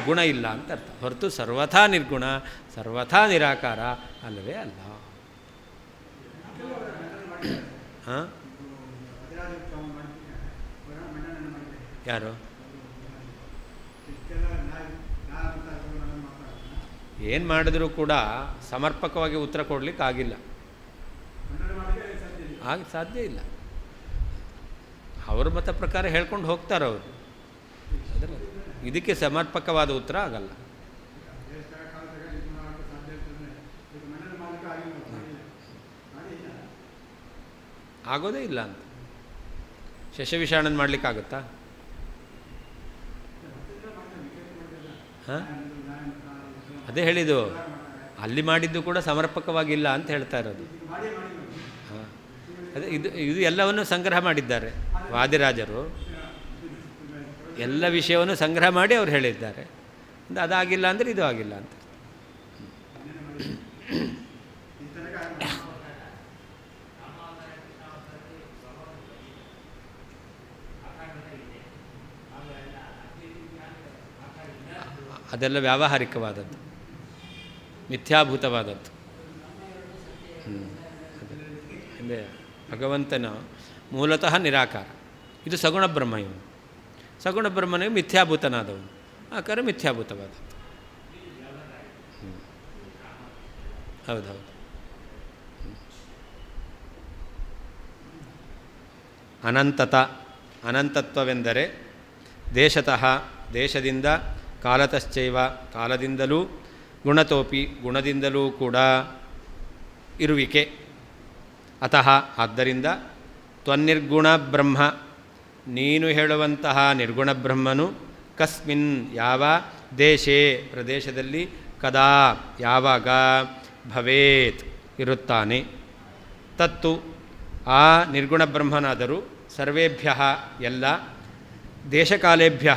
ಗುಣ ಇಲ್ಲ ಅಂತ ಅರ್ಥ. ಹೊರತು ಸರ್ವಥಾ ನಿರ್ಗುಣ, ಸರ್ವಥಾ ನಿರಾಕಾರ ಅಲ್ಲವೇ ಅಲ್ಲ. ಹಾಂ, ಯಾರು ಏನು ಮಾಡಿದ್ರೂ ಕೂಡ ಸಮರ್ಪಕವಾಗಿ ಉತ್ತರ ಕೊಡಲಿಕ್ಕೆ ಆಗಿಲ್ಲ, ಆಗ ಸಾಧ್ಯ ಇಲ್ಲ. ಅವ್ರ ಮತ ಪ್ರಕಾರ ಹೇಳ್ಕೊಂಡು ಹೋಗ್ತಾರೆ ಅವರು, ಇದಕ್ಕೆ ಸಮರ್ಪಕವಾದ ಉತ್ತರ ಆಗಲ್ಲ. ಆಗೋದೇ ಇಲ್ಲ ಅಂತ. ಶಶವಿಷಾಣನ ಮಾಡಲಿಕ್ಕಾಗುತ್ತಾ? ಹಾಂ, ಅದೇ ಹೇಳಿದ್ದು, ಅಲ್ಲಿ ಮಾಡಿದ್ದು ಕೂಡ ಸಮರ್ಪಕವಾಗಿಲ್ಲ ಅಂತ ಹೇಳ್ತಾ ಇರೋದು. ಹಾಂ, ಅದೇ ಇದು ಎಲ್ಲವನ್ನು ಸಂಗ್ರಹ ಮಾಡಿದ್ದಾರೆ ವಾದಿರಾಜರು, ಎಲ್ಲ ವಿಷಯವನ್ನು ಸಂಗ್ರಹ ಮಾಡಿ ಅವ್ರು ಹೇಳಿದ್ದಾರೆ. ಅದಾಗಿಲ್ಲ ಅಂದರೆ ಇದು ಆಗಿಲ್ಲ ಅಂತ. ಅದೆಲ್ಲ ವ್ಯಾವಹಾರಿಕವಾದದ್ದು, ಮಿಥ್ಯಾಭೂತವಾದದ್ದು. ಅದೇ ಭಗವಂತನ ಮೂಲತಃ ನಿರಾಕಾರ, ಇದು ಸಗುಣ ಬ್ರಹ್ಮ. ಇವನು ಸಗುಣ ಬ್ರಹ್ಮನಿಗೆ ಮಿಥ್ಯಾಭೂತನಾದವನು, ಆಕಾರ ಮಿಥ್ಯಾಭೂತವಾದದ್ದು. ಹೌದೌದು. ಅನಂತತ, ಅನಂತತ್ವವೆಂದರೆ ದೇಶತಃ ದೇಶದಿಂದ, ಕಾಲತಶ್ಚೈವ ಕಾಲದಿಂದಲೂ, ಗುಣತೋಪಿ ಗುಣದಿಂದಲೂ ಕೂಡ ಇರುವಿಕೆ. ಅತಃ ಆದ್ದರಿಂದ, ತ್ವನ್ನಿರ್ಗುಣ ಬ್ರಹ್ಮ ನೀನು ಹೇಳುವಂತಹ ನಿರ್ಗುಣ ಬ್ರಹ್ಮನು ಕಸ್ಮಿನ್ ಯಾವ ದೇಶೇ ಪ್ರದೇಶದಲ್ಲಿ, ಕದಾ ಯಾವಾಗ, ಭವೇತ್ ಇರುತ್ತಾನೆ. ತತ್ತು ಆ ನಿರ್ಗುಣ ಬ್ರಹ್ಮನಾದರೂ ಸರ್ವೇಭ್ಯ ಎಲ್ಲ, ದೇಶಕಾಲೇಭ್ಯ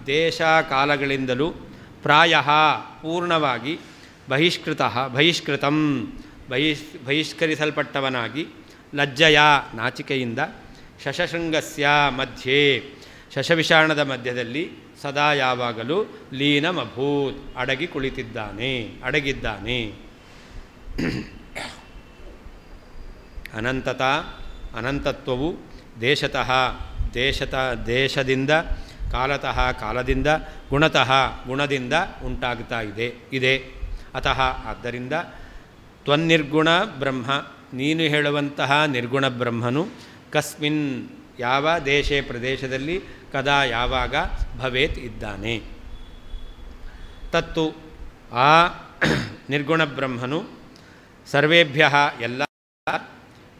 ದೇಶಕಾಲಗಳಿಂದಲೂ, ಪ್ರಾಯ ಪೂರ್ಣವಾಗಿ, ಬಹಿಷ್ಕರಿಸಲ್ಪಟ್ಟವನಾಗಿ, ಲಜ್ಜೆಯ ನಾಚಿಕೆಯಿಂದ, ಶಶಶೃಂಗಸ್ಯ ಮಧ್ಯೆ ಶಶವಿಷಾಣದ ಮಧ್ಯದಲ್ಲಿ, ಸದಾ ಯಾವಾಗಲೂ ಲೀನಮಭೂತ್ ಅಡಗಿ ಕುಳಿತಿದ್ದಾನೆ, ಅಡಗಿದ್ದಾನೆ. ಅನಂತತ ಅನಂತತ್ವವು ದೇಶತಃ ದೇಶದಿಂದ, ಕಾಲತಃ ಕಾಲದಿಂದ, ಗುಣತಃ ಗುಣದಿಂದ ಉಂಟಾಗ್ತಾ ಇದೆ. ಅತಃ ಆದ್ದರಿಂದ, ತ್ವನ್ನಿರ್ಗುಣ ಬ್ರಹ್ಮ ನೀನು ಹೇಳುವಂತಹ ನಿರ್ಗುಣ ಬ್ರಹ್ಮನು ಕಸ್ಮಿನ್ ಯಾವ ದೇಶೇ ಪ್ರದೇಶದಲ್ಲಿ, ಕದಾ ಯಾವಾಗ, ಭವೇತ್ ಇದ್ದಾನೆ. ತತ್ತು ಆ ನಿರ್ಗುಣ ಬ್ರಹ್ಮನು ಸರ್ವೇಭ್ಯ ಎಲ್ಲ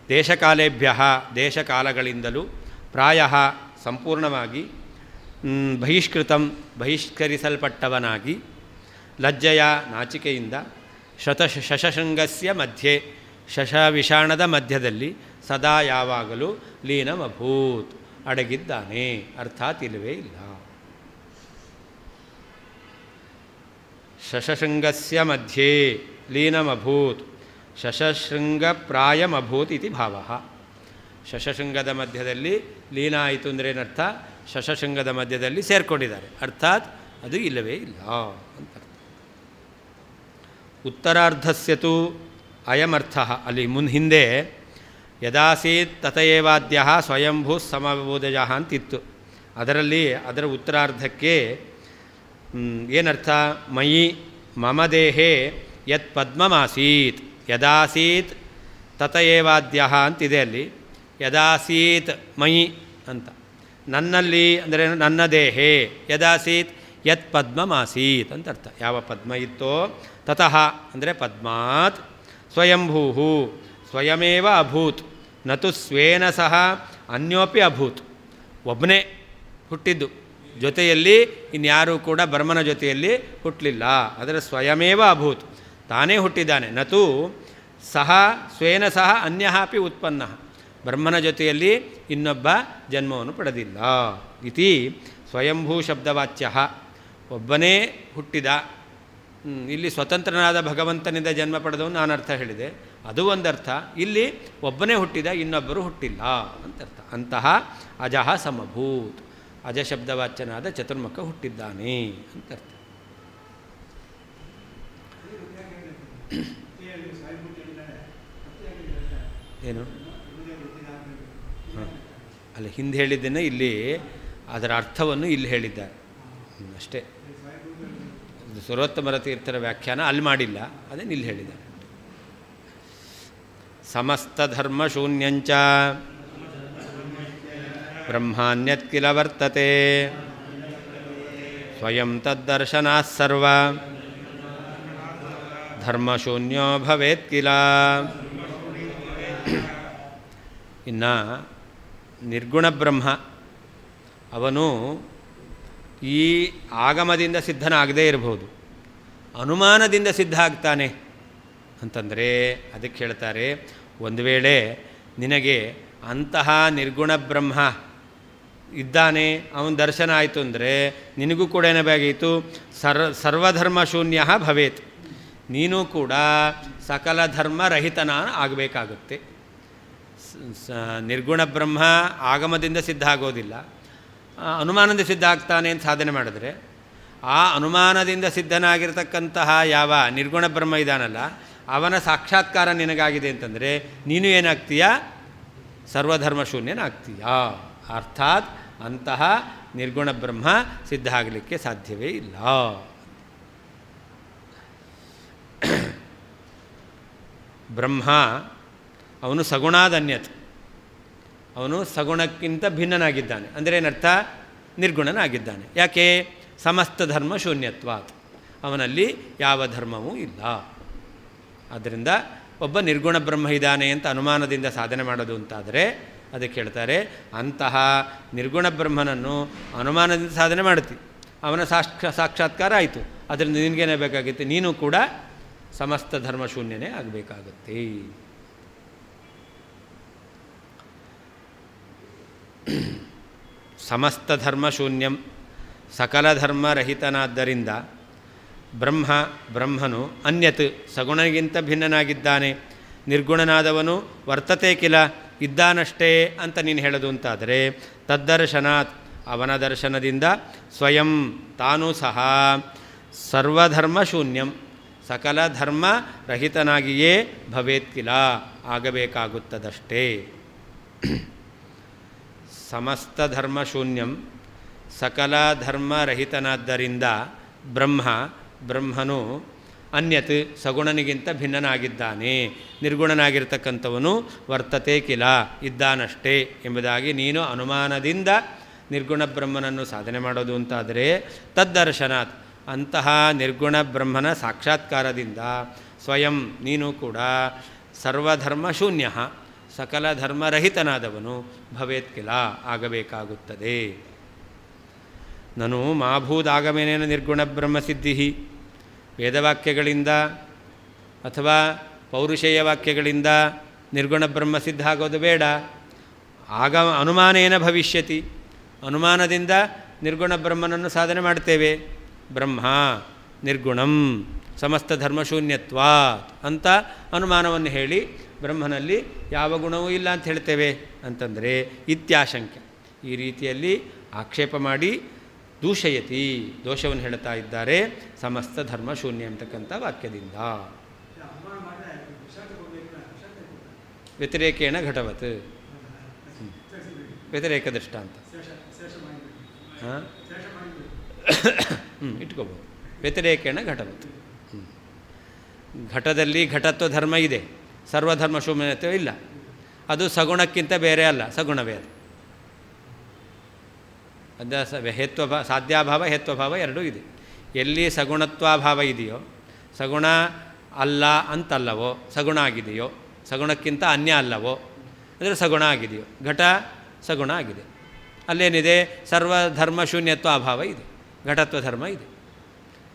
ದೇಶಕಾಲೇಭ್ಯ ದೇಶಕಾಲಗಳಿಂದಲೂ, ಪ್ರಾಯ ಸಂಪೂರ್ಣವಾಗಿ, ಬಹಿಷ್ಕರಿಸಲ್ಪಟ್ಟವನಾಗಿ, ಲಜ್ಜೆಯ ನಾಚಿಕೆಯಿಂದ, ಶಶಶೃಂಗಸ್ಯ ಮಧ್ಯೆ ಶಶವಿಷಾಣದ ಮಧ್ಯದಲ್ಲಿ, ಸದಾ ಯಾವಾಗಲೂ ಲೀನಮಭೂತ್ ಅಡಗಿದ್ದಾನೆ, ಅರ್ಥಾತ್ ಇಲ್ಲವೇ ಇಲ್ಲ. ಶಶಶೃಂಗಸ್ಯ ಮಧ್ಯೆ ಲೀನಮಭೂತ್, ಶಶಶೃಂಗಪ್ರಾಯಮಭೂತ್ ಇತಿ ಭಾವ. ಶಶಶೃಂಗದ ಮಧ್ಯದಲ್ಲಿ ಲೀನ ಆಯಿತು ಅಂದರೆ ಏನರ್ಥ? ಶಶಶೃಂಗದ ಮಧ್ಯದಲ್ಲಿ ಸೇರಿಕೊಂಡಿದ್ದಾರೆ, ಅರ್ಥಾತ್ ಅದು ಇಲ್ಲವೇ ಇಲ್ಲ ಅಂತ. ಉತ್ತರಾರ್ಧಸ್ಯತು ಅಯಮರ್ಥ, ಅಲ್ಲಿ ಹಿಂದೆ ಯದಾಸೀತ್ ತಥಯೇವಾದ್ಯ ಸ್ವಯಂಭೂ ಸಮಬೋಧಜ ಅಂತಿತ್ತು. ಅದರ ಉತ್ತರಾರ್ಧಕ್ಕೆ ಏನರ್ಥ? ಮಯಿ ಮಮ ದೇಹೇ ಯತ್ ಪದ್ಮಮಾಸೀತ್, ಯದಾಸೀತ್ ತಥಯೇವಾದ್ಯ ಅಂತಿದೆ ಅಲ್ಲಿ. ಯದಾಸೀತ್ ಮಯಿ ಅಂತ, ನನ್ನಲ್ಲಿ ಅಂದರೆ ನನ್ನ ದೇಹೇ, ಯದಾಸೀತ್ ಯತ್ ಪದ್ಮಮಾಸೀತ್ ಅಂತ ಅರ್ಥ. ಯಾವ ಪದ್ಮ ಇತ್ತೋ, ತತಃ ಅಂದರೆ ಪದ್ಮಾತ್, ಸ್ವಯಂಭೂ ಸ್ವಯಮೇವ ಅಭೂತ್, ನತು ಸ್ವೇನ ಸಹ ಅನ್ಯೋಪಿ ಅಭೂತ್. ಒಬ್ಬನೇ ಹುಟ್ಟಿದ್ದು, ಜೊತೆಯಲ್ಲಿ ಇನ್ಯಾರೂ ಕೂಡ ಬ್ರಹ್ಮನ ಜೊತೆಯಲ್ಲಿ ಹುಟ್ಟಲಿಲ್ಲ. ಅದರ ಸ್ವಯಮೇವ ಅಭೂತ್, ತಾನೇ ಹುಟ್ಟಿದ್ದಾನೆ. ನತು ಸಹ ಸ್ವೇನ ಸಹ ಅನ್ಯ ಅಪಿ ಉತ್ಪನ್ನ, ಬ್ರಹ್ಮನ ಜೊತೆಯಲ್ಲಿ ಇನ್ನೊಬ್ಬ ಜನ್ಮವನ್ನು ಪಡೆದಿಲ್ಲ. ಇತಿ ಸ್ವಯಂಭೂ ಶಬ್ದವಾಚ್ಯ, ಒಬ್ಬನೇ ಹುಟ್ಟಿದ. ಇಲ್ಲಿ ಸ್ವತಂತ್ರನಾದ ಭಗವಂತನಿಂದ ಜನ್ಮ ಪಡೆದವನು ನಾನು ಅರ್ಥ ಹೇಳಿದೆ. ಅದು ಒಂದರ್ಥ. ಇಲ್ಲಿ ಒಬ್ಬನೇ ಹುಟ್ಟಿದ, ಇನ್ನೊಬ್ಬರು ಹುಟ್ಟಿಲ್ಲ ಅಂತರ್ಥ. ಅಂತಹ ಅಜಃ ಸಮಭೂತ್, ಅಜ ಶಬ್ದವಾಚ್ಯನಾದ ಚತುರ್ಮುಖ ಹುಟ್ಟಿದ್ದಾನೆ ಅಂತರ್ಥ. ಏನು ಅಲ್ಲಿ ಹಿಂದೆ ಹೇಳಿದ್ದನ್ನು ಇಲ್ಲಿ ಅದರ ಅರ್ಥವನ್ನು ಇಲ್ಲಿ ಹೇಳಿದ್ದಾರೆ ಅಷ್ಟೇ. ಸರ್ವೋತ್ತಮರ ತೀರ್ಥರ ವ್ಯಾಖ್ಯಾನ ಅಲ್ಲಿ ಮಾಡಿಲ್ಲ, ಅದನ್ನು ಇಲ್ಲಿ ಹೇಳಿದ್ದಾರೆ. ಸಮಸ್ತ ಧರ್ಮ ಶೂನ್ಯಂಚ ಬ್ರಹ್ಮಾನ್ಯತ್ ಕಿಲ ವರ್ತತೆ ಸ್ವಯಂ ತದ್ದರ್ಶನಾತ್ ಸರ್ವ ಧರ್ಮಶೂನ್ಯೋ ಭವೇತ್ ಕಿಲ. ಇನ್ನು ನಿರ್ಗುಣ ಬ್ರಹ್ಮ ಅವನು ಈ ಆಗಮದಿಂದ ಸಿದ್ಧನಾಗದೇ ಇರಬಹುದು, ಅನುಮಾನದಿಂದ ಸಿದ್ಧ ಆಗ್ತಾನೆ ಅಂತಂದರೆ ಅದಕ್ಕೆ ಹೇಳ್ತಾರೆ, ಒಂದು ವೇಳೆ ನಿನಗೆ ಅಂತಹ ನಿರ್ಗುಣ ಬ್ರಹ್ಮ ಇದ್ದಾನೆ, ಅವನ ದರ್ಶನ ಆಯಿತು ಅಂದರೆ ನಿನಗೂ ಕೂಡ ಏನಾಗಬೇಕಾಗಿತ್ತು, ಸರ್ವಧರ್ಮ ಶೂನ್ಯ ಭವೇತ್, ನೀನು ಕೂಡ ಸಕಲ ಧರ್ಮ ರಹಿತನ ಆಗಬೇಕಾಗುತ್ತೆ. ನಿರ್ಗುಣ ಬ್ರಹ್ಮ ಆಗಮದಿಂದ ಸಿದ್ಧ ಆಗೋದಿಲ್ಲ, ಅನುಮಾನದಿಂದ ಸಿದ್ಧ ಆಗ್ತಾನೆ ಅಂತ ಸಾಧನೆ ಮಾಡಿದ್ರೆ, ಆ ಅನುಮಾನದಿಂದ ಸಿದ್ಧನಾಗಿರ್ತಕ್ಕಂತಹ ಯಾವ ನಿರ್ಗುಣ ಬ್ರಹ್ಮ ಇದ್ದಾನಲ್ಲ ಅವನ ಸಾಕ್ಷಾತ್ಕಾರ ನಿನಗಾಗಿದೆ ಅಂತಂದರೆ ನೀನು ಏನಾಗ್ತೀಯ, ಸರ್ವಧರ್ಮ ಶೂನ್ಯನಾಗ್ತೀಯಾ. ಅರ್ಥಾತ್ ಅಂತಹ ನಿರ್ಗುಣ ಬ್ರಹ್ಮ ಸಿದ್ಧ ಆಗಲಿಕ್ಕೆ ಸಾಧ್ಯವೇ ಇಲ್ಲ. ಬ್ರಹ್ಮ ಅವನು ಸಗುಣಾದನ್ಯತ್, ಅವನು ಸಗುಣಕ್ಕಿಂತ ಭಿನ್ನನಾಗಿದ್ದಾನೆ. ಅಂದರೆ ಏನರ್ಥ, ನಿರ್ಗುಣನಾಗಿದ್ದಾನೆ. ಯಾಕೆ, ಸಮಸ್ತ ಧರ್ಮ ಶೂನ್ಯತ್ವಾತ್, ಅವನಲ್ಲಿ ಯಾವ ಧರ್ಮವೂ ಇಲ್ಲ. ಆದ್ದರಿಂದ ಒಬ್ಬ ನಿರ್ಗುಣ ಬ್ರಹ್ಮ ಇದ್ದಾನೆ ಅಂತ ಅನುಮಾನದಿಂದ ಸಾಧನೆ ಮಾಡೋದು ಅಂತಾದರೆ ಅದಕ್ಕೆ ಹೇಳ್ತಾರೆ, ಅಂತಹ ನಿರ್ಗುಣ ಬ್ರಹ್ಮನನ್ನು ಅನುಮಾನದಿಂದ ಸಾಧನೆ ಮಾಡ್ತಿ, ಅವನ ಸಾಕ್ಷಾತ್ಕಾರ ಆಯಿತು, ಅದರಿಂದ ನಿನಗೇನೇ ಬೇಕಾಗಿತ್ತು, ನೀನು ಕೂಡ ಸಮಸ್ತ ಧರ್ಮ ಶೂನ್ಯನೇ ಆಗಬೇಕಾಗುತ್ತೆ. ಸಮಸ್ತ ಧರ್ಮ ಶೂನ್ಯಂ, ಸಕಲ ಧರ್ಮರಹಿತನಾದ್ದರಿಂದ ಬ್ರಹ್ಮನು ಅನ್ಯತ್ ಸಗುಣಗಿಂತ ಭಿನ್ನನಾಗಿದ್ದಾನೆ, ನಿರ್ಗುಣನಾದವನು ವರ್ತತೆ ಕಿಲ ಇದ್ದಾನಷ್ಟೇ ಅಂತ ನೀನು ಹೇಳೋದು ಅಂತಾದರೆ ತದ್ದರ್ಶನಾತ್ ಅವನ ದರ್ಶನದಿಂದ ಸ್ವಯಂ ತಾನೂ ಸಹ ಸರ್ವಧರ್ಮ ಶೂನ್ಯಂ ಸಕಲ ಧರ್ಮ ರಹಿತನಾಗಿಯೇ ಭವೇತ್ ಕಿಲ ಆಗಬೇಕಾಗುತ್ತದಷ್ಟೇ. ಸಮಸ್ತ ಧರ್ಮ ಶೂನ್ಯಂ ಸಕಲ ಧರ್ಮರಹಿತನಾದ್ದರಿಂದ ಬ್ರಹ್ಮನು ಅನ್ಯತ್ ಸಗುಣನಿಗಿಂತ ಭಿನ್ನನಾಗಿದ್ದಾನೆ, ನಿರ್ಗುಣನಾಗಿರ್ತಕ್ಕಂಥವನು ವರ್ತತೆ ಕಿಲ ಇದ್ದಾನಷ್ಟೇ ಎಂಬುದಾಗಿ ನೀನು ಅನುಮಾನದಿಂದ ನಿರ್ಗುಣ ಬ್ರಹ್ಮನನ್ನು ಸಾಧನೆ ಮಾಡೋದು ಅಂತಾದರೆ ತದ್ದರ್ಶನಾತ್ ಅಂತಹ ನಿರ್ಗುಣ ಬ್ರಹ್ಮನ ಸಾಕ್ಷಾತ್ಕಾರದಿಂದ ಸ್ವಯಂ ನೀನು ಕೂಡ ಸರ್ವಧರ್ಮ ಶೂನ್ಯ ಸಕಲ ಧರ್ಮರಹಿತನಾದವನು ಭವೇತ್ ಕಿಲ ಆಗಬೇಕಾಗುತ್ತದೆ. ನನು ಮಾಭೂದಾಗಮೇನೇನ ನಿರ್ಗುಣ ಬ್ರಹ್ಮಸಿದ್ಧಿ, ವೇದವಾಕ್ಯಗಳಿಂದ ಅಥವಾ ಪೌರುಷೇಯ ವಾಕ್ಯಗಳಿಂದ ನಿರ್ಗುಣ ಬ್ರಹ್ಮ ಸಿದ್ಧ ಆಗೋದು ಬೇಡ. ಅನುಮಾನೇನ ಭವಿಷ್ಯತಿ, ಅನುಮಾನದಿಂದ ನಿರ್ಗುಣ ಬ್ರಹ್ಮನನ್ನು ಸಾಧನೆ ಮಾಡ್ತೇವೆ. ಬ್ರಹ್ಮ ನಿರ್ಗುಣಂ ಸಮಸ್ತ ಧರ್ಮಶೂನ್ಯತ್ವ ಅಂತ ಅನುಮಾನವನ್ನು ಹೇಳಿ ಬ್ರಹ್ಮನಲ್ಲಿ ಯಾವ ಗುಣವೂ ಇಲ್ಲ ಅಂತ ಹೇಳ್ತೇವೆ ಅಂತಂದರೆ ಇತ್ಯಾಶಂಕ್ಯ, ಈ ರೀತಿಯಲ್ಲಿ ಆಕ್ಷೇಪ ಮಾಡಿ ದೂಷಯತಿ ದೋಷವನ್ನು ಹೇಳ್ತಾ ಇದ್ದಾರೆ ಸಮಸ್ತ ಧರ್ಮ ಶೂನ್ಯ ಅಂತಕ್ಕಂಥ ವಾಕ್ಯದಿಂದ. ವ್ಯತಿರೇಕೇಣ ಘಟವತ್, ವ್ಯತಿರೇಕ ದೃಷ್ಟಾಂತ ಇಟ್ಕೋಬೋದು. ವ್ಯತಿರೇಕೇಣ ಘಟವತ್, ಘಟದಲ್ಲಿ ಘಟತ್ವ ಧರ್ಮ ಇದೆ, ಸರ್ವಧರ್ಮ ಶೂನ್ಯತ್ವ ಇಲ್ಲ. ಅದು ಸಗುಣಕ್ಕಿಂತ ಬೇರೆ ಅಲ್ಲ, ಸಗುಣವೇ ಅದು. ಹೇತ್ವಭಾವ, ಸಾಧ್ಯಾಭಾವ ಹೇತ್ವಭಾವ ಎರಡೂ ಇದೆ. ಎಲ್ಲಿ ಸಗುಣತ್ವಾಭಾವ ಇದೆಯೋ, ಸಗುಣ ಅಲ್ಲ ಅಂತಲ್ಲವೋ, ಸಗುಣ ಆಗಿದೆಯೋ, ಸಗುಣಕ್ಕಿಂತ ಅನ್ಯ ಅಲ್ಲವೋ ಅಂದರೆ ಸಗುಣ ಆಗಿದೆಯೋ, ಘಟ ಸಗುಣ ಆಗಿದೆ, ಅಲ್ಲೇನಿದೆ ಸರ್ವಧರ್ಮ ಶೂನ್ಯತ್ವ ಅಭಾವ ಇದೆ, ಘಟತ್ವ ಧರ್ಮ ಇದೆ.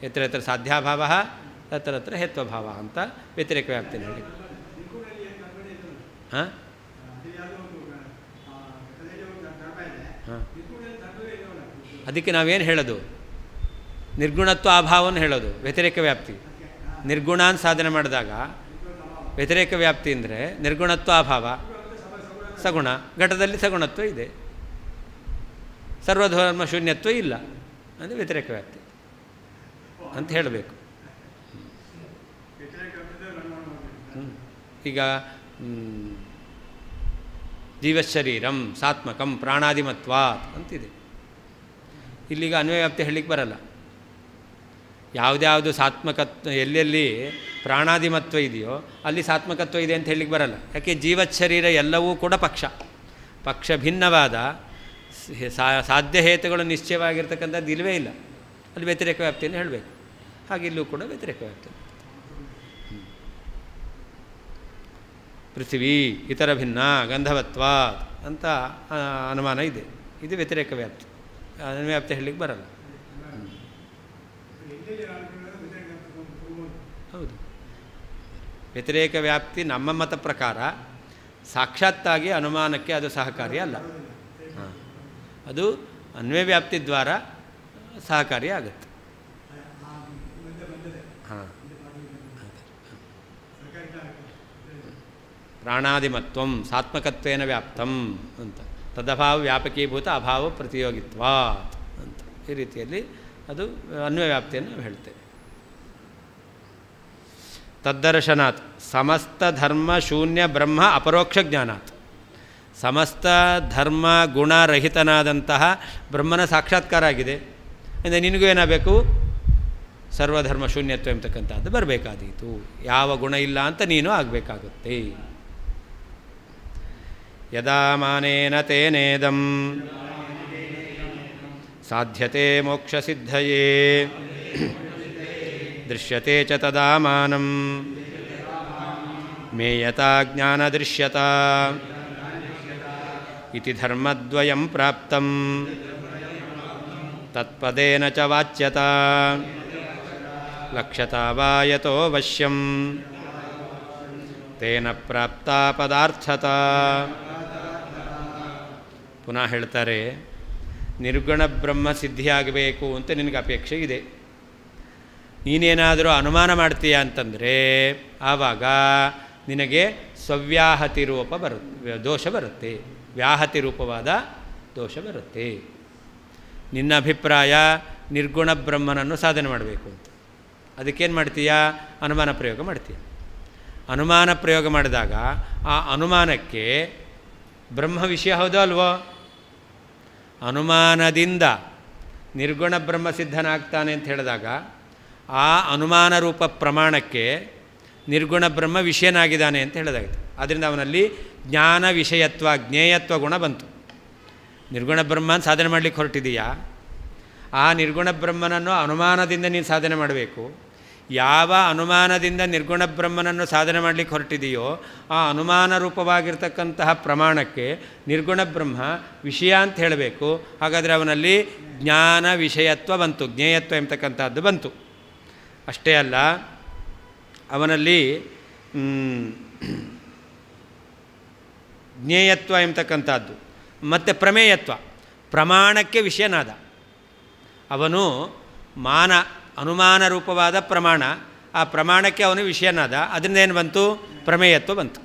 ಯತ್ರ ಯತ್ರ ಸಾಧ್ಯಾಭಾವ ತತ್ರ ತತ್ರ ಹೇತ್ವಭಾವ ಅಂತ ವ್ಯತಿರೇಕ ವ್ಯಾಪ್ತಿ ನೋಡಿ. ಹಾಂ ಹಾಂ ಅದಕ್ಕೆ ನಾವೇನು ಹೇಳೋದು, ನಿರ್ಗುಣತ್ವ ಅಭಾವವನ್ನು ಹೇಳೋದು ವ್ಯತಿರೇಕ ವ್ಯಾಪ್ತಿ. ನಿರ್ಗುಣ ಅಂತ ಸಾಧನೆ ಮಾಡಿದಾಗ ವ್ಯತಿರೇಕ ವ್ಯಾಪ್ತಿ ಅಂದರೆ ನಿರ್ಗುಣತ್ವ ಅಭಾವ, ಸಗುಣ. ಘಟದಲ್ಲಿ ಸಗುಣತ್ವ ಇದೆ, ಸರ್ವಧರ್ಮ ಶೂನ್ಯತ್ವ ಇಲ್ಲ, ಅಂದರೆ ವ್ಯತಿರೇಕ ವ್ಯಾಪ್ತಿ ಅಂತ ಹೇಳಬೇಕು. ಈಗ ಜೀವಶರೀರಂ ಸಾತ್ಮಕಂ ಪ್ರಾಣಾದಿಮತ್ವಾತ್ ಅಂತಿದೆ. ಇಲ್ಲಿಗ ಅನ್ವಯ ವ್ಯಾಪ್ತಿ ಹೇಳಲಿಕ್ಕೆ ಬರಲ್ಲ. ಯಾವುದ್ಯಾವುದು ಸಾತ್ಮಕತ್ವ, ಎಲ್ಲೆಲ್ಲಿ ಪ್ರಾಣಾದಿಮತ್ವ ಇದೆಯೋ ಅಲ್ಲಿ ಸಾತ್ಮಕತ್ವ ಇದೆ ಅಂತ ಹೇಳಲಿಕ್ಕೆ ಬರಲ್ಲ. ಯಾಕೆ ಜೀವಶರೀರ ಎಲ್ಲವೂ ಕೂಡ ಪಕ್ಷ ಭಿನ್ನವಾದ ಸಾಧ್ಯ ಹೇತುಗಳು ನಿಶ್ಚಯವಾಗಿರ್ತಕ್ಕಂಥದ್ದು ಇಲ್ಲವೇ ಇಲ್ಲ. ಅಲ್ಲಿ ವ್ಯತಿರೇಕ ವ್ಯಾಪ್ತಿಯನ್ನು ಹೇಳಬೇಕು. ಹಾಗೆ ಇಲ್ಲೂ ಕೂಡ ವ್ಯತಿರೇಕ ವ್ಯಾಪ್ತಿ. ಪೃಥ್ವಿ ಇತರ ಭಿನ್ನ ಗಂಧವತ್ವ ಅಂತ ಅನುಮಾನ ಇದೆ. ಇದು ವ್ಯತಿರೇಕ ವ್ಯಾಪ್ತಿ, ಅನ್ವಯ ವ್ಯಾಪ್ತಿ ಹೇಳಲಿಕ್ಕೆ ಬರಲ್ಲ. ಹೌದು, ವ್ಯತಿರೇಕ ವ್ಯಾಪ್ತಿ ನಮ್ಮ ಮತ ಪ್ರಕಾರ ಸಾಕ್ಷಾತ್ತಾಗಿ ಅನುಮಾನಕ್ಕೆ ಅದು ಸಹಕಾರಿ ಅಲ್ಲ. ಅದು ಅನ್ವಯ ವ್ಯಾಪ್ತಿ ದ್ವಾರ ಸಹಕಾರಿ ಆಗುತ್ತೆ. ಹಾಂ, ಪ್ರಾಣಾದಿಮತ್ವಂ ಸಾತ್ಮಕತ್ವೇನ ವ್ಯಾಪ್ತಂ ಅಂತ, ತದಭಾವ ವ್ಯಾಪಕೀಭೂತ ಅಭಾವ ಪ್ರತಿಯೋಗಿತ್ವಾತ್ ಅಂತ ಈ ರೀತಿಯಲ್ಲಿ ಅದು ಅನ್ವಯ ವ್ಯಾಪ್ತಿಯನ್ನು ನಾವು ಹೇಳ್ತೇವೆ. ತದ್ದರ್ಶನಾತ್ ಸಮಸ್ತ ಧರ್ಮ ಶೂನ್ಯ ಬ್ರಹ್ಮ ಅಪರೋಕ್ಷ ಜ್ಞಾನಾತ್, ಸಮಸ್ತ ಧರ್ಮ ಗುಣರಹಿತನಾದಂತಹ ಬ್ರಹ್ಮನ ಸಾಕ್ಷಾತ್ಕಾರ ಆಗಿದೆ. ಅಂದರೆ ನಿನಗೂ ಏನಾಗಬೇಕು? ಸರ್ವಧರ್ಮ ಶೂನ್ಯತ್ವ ಎಂಬತಕ್ಕಂಥದ್ದು ಬರಬೇಕಾದೀತು. ಯಾವ ಗುಣ ಇಲ್ಲ ಅಂತ ನೀನು ಆಗಬೇಕಾಗುತ್ತೆ. ಯದಾ ಮಾನೇನ ತೇನೇದಂ ಸಾಧ್ಯತೆ ಮೋಕ್ಷಸಿದ್ಧಯೇ ದೃಶ್ಯತೆ ಚ ತದಾ ಮಾನಂ ಮೇಯತಾ ಜ್ಞಾನದೃಶ್ಯತಾ ಇತಿ ಧರ್ಮದ್ವಯಂ ಪ್ರಾಪ್ತಂ ತತ್ಪದೇನ ಚ ವಾಚ್ಯತಾ ಲಕ್ಷ್ಯತಾ ವಾ ಯತೋ ವಶ್ಯಂ ತೇನ ಪ್ರಾಪ್ತಾ ಪದಾರ್ಥತಾ. ಪುನಃ ಹೇಳ್ತಾರೆ, ನಿರ್ಗುಣ ಬ್ರಹ್ಮ ಸಿದ್ಧಿಯಾಗಬೇಕು ಅಂತ ನಿನಗೆ ಅಪೇಕ್ಷೆ ಇದೆ. ನೀನೇನಾದರೂ ಅನುಮಾನ ಮಾಡ್ತೀಯ ಅಂತಂದರೆ ಆವಾಗ ನಿನಗೆ ಸ್ವವ್ಯಾಹತಿ ರೂಪ ದೋಷ ಬರುತ್ತೆ, ವ್ಯಾಹತಿ ರೂಪವಾದ ದೋಷ ಬರುತ್ತೆ. ನಿನ್ನ ಅಭಿಪ್ರಾಯ ನಿರ್ಗುಣ ಬ್ರಹ್ಮನನ್ನು ಸಾಧನೆ ಮಾಡಬೇಕು ಅಂತ. ಅದಕ್ಕೇನು ಮಾಡ್ತೀಯಾ? ಅನುಮಾನ ಪ್ರಯೋಗ ಮಾಡ್ತೀಯ. ಅನುಮಾನ ಪ್ರಯೋಗ ಮಾಡಿದಾಗ ಆ ಅನುಮಾನಕ್ಕೆ ಬ್ರಹ್ಮ ವಿಷಯ ಹೌದೋ ಅಲ್ವೋ? ಅನುಮಾನದಿಂದ ನಿರ್ಗುಣ ಬ್ರಹ್ಮ ಸಿದ್ಧನಾಗ್ತಾನೆ ಅಂತ ಹೇಳಿದಾಗ ಆ ಅನುಮಾನ ರೂಪ ಪ್ರಮಾಣಕ್ಕೆ ನಿರ್ಗುಣ ಬ್ರಹ್ಮ ವಿಷಯನಾಗಿದ್ದಾನೆ ಅಂತ ಹೇಳೋದಾಗಿತ್ತು. ಆದ್ದರಿಂದ ಅವನಲ್ಲಿ ಜ್ಞಾನ ವಿಷಯತ್ವ ಜ್ಞೇಯತ್ವ ಗುಣ ಬಂತು. ನಿರ್ಗುಣ ಬ್ರಹ್ಮನ ಸಾಧನೆ ಮಾಡಲಿಕ್ಕೆ ಹೊರಟಿದೆಯಾ? ಆ ನಿರ್ಗುಣ ಬ್ರಹ್ಮನನ್ನು ಅನುಮಾನದಿಂದ ನೀನು ಸಾಧನೆ ಮಾಡಬೇಕು. ಯಾವ ಅನುಮಾನದಿಂದ ನಿರ್ಗುಣ ಬ್ರಹ್ಮನನ್ನು ಸಾಧನೆ ಮಾಡಲಿಕ್ಕೆ ಹೊರಟಿದೆಯೋ ಆ ಅನುಮಾನ ರೂಪವಾಗಿರ್ತಕ್ಕಂತಹ ಪ್ರಮಾಣಕ್ಕೆ ನಿರ್ಗುಣ ಬ್ರಹ್ಮ ವಿಷಯ ಅಂತ ಹೇಳಬೇಕು. ಹಾಗಾದರೆ ಅವನಲ್ಲಿ ಜ್ಞಾನ ವಿಷಯತ್ವ ಬಂತು, ಜ್ಞೇಯತ್ವ ಎಂಬತಕ್ಕಂಥದ್ದು ಬಂತು. ಅಷ್ಟೇ ಅಲ್ಲ, ಅವನಲ್ಲಿ ಜ್ಞೇಯತ್ವ ಎಂಬತಕ್ಕಂಥದ್ದು ಮತ್ತು ಪ್ರಮೇಯತ್ವ, ಪ್ರಮಾಣಕ್ಕೆ ವಿಷಯನಾದ. ಅವನು ಅನುಮಾನ ರೂಪವಾದ ಪ್ರಮಾಣ, ಆ ಪ್ರಮಾಣಕ್ಕೆ ಅವನು ವಿಷಯನಾದ. ಅದರಿಂದ ಏನು ಬಂತು? ಪ್ರಮೇಯತ್ವ ಬಂತು.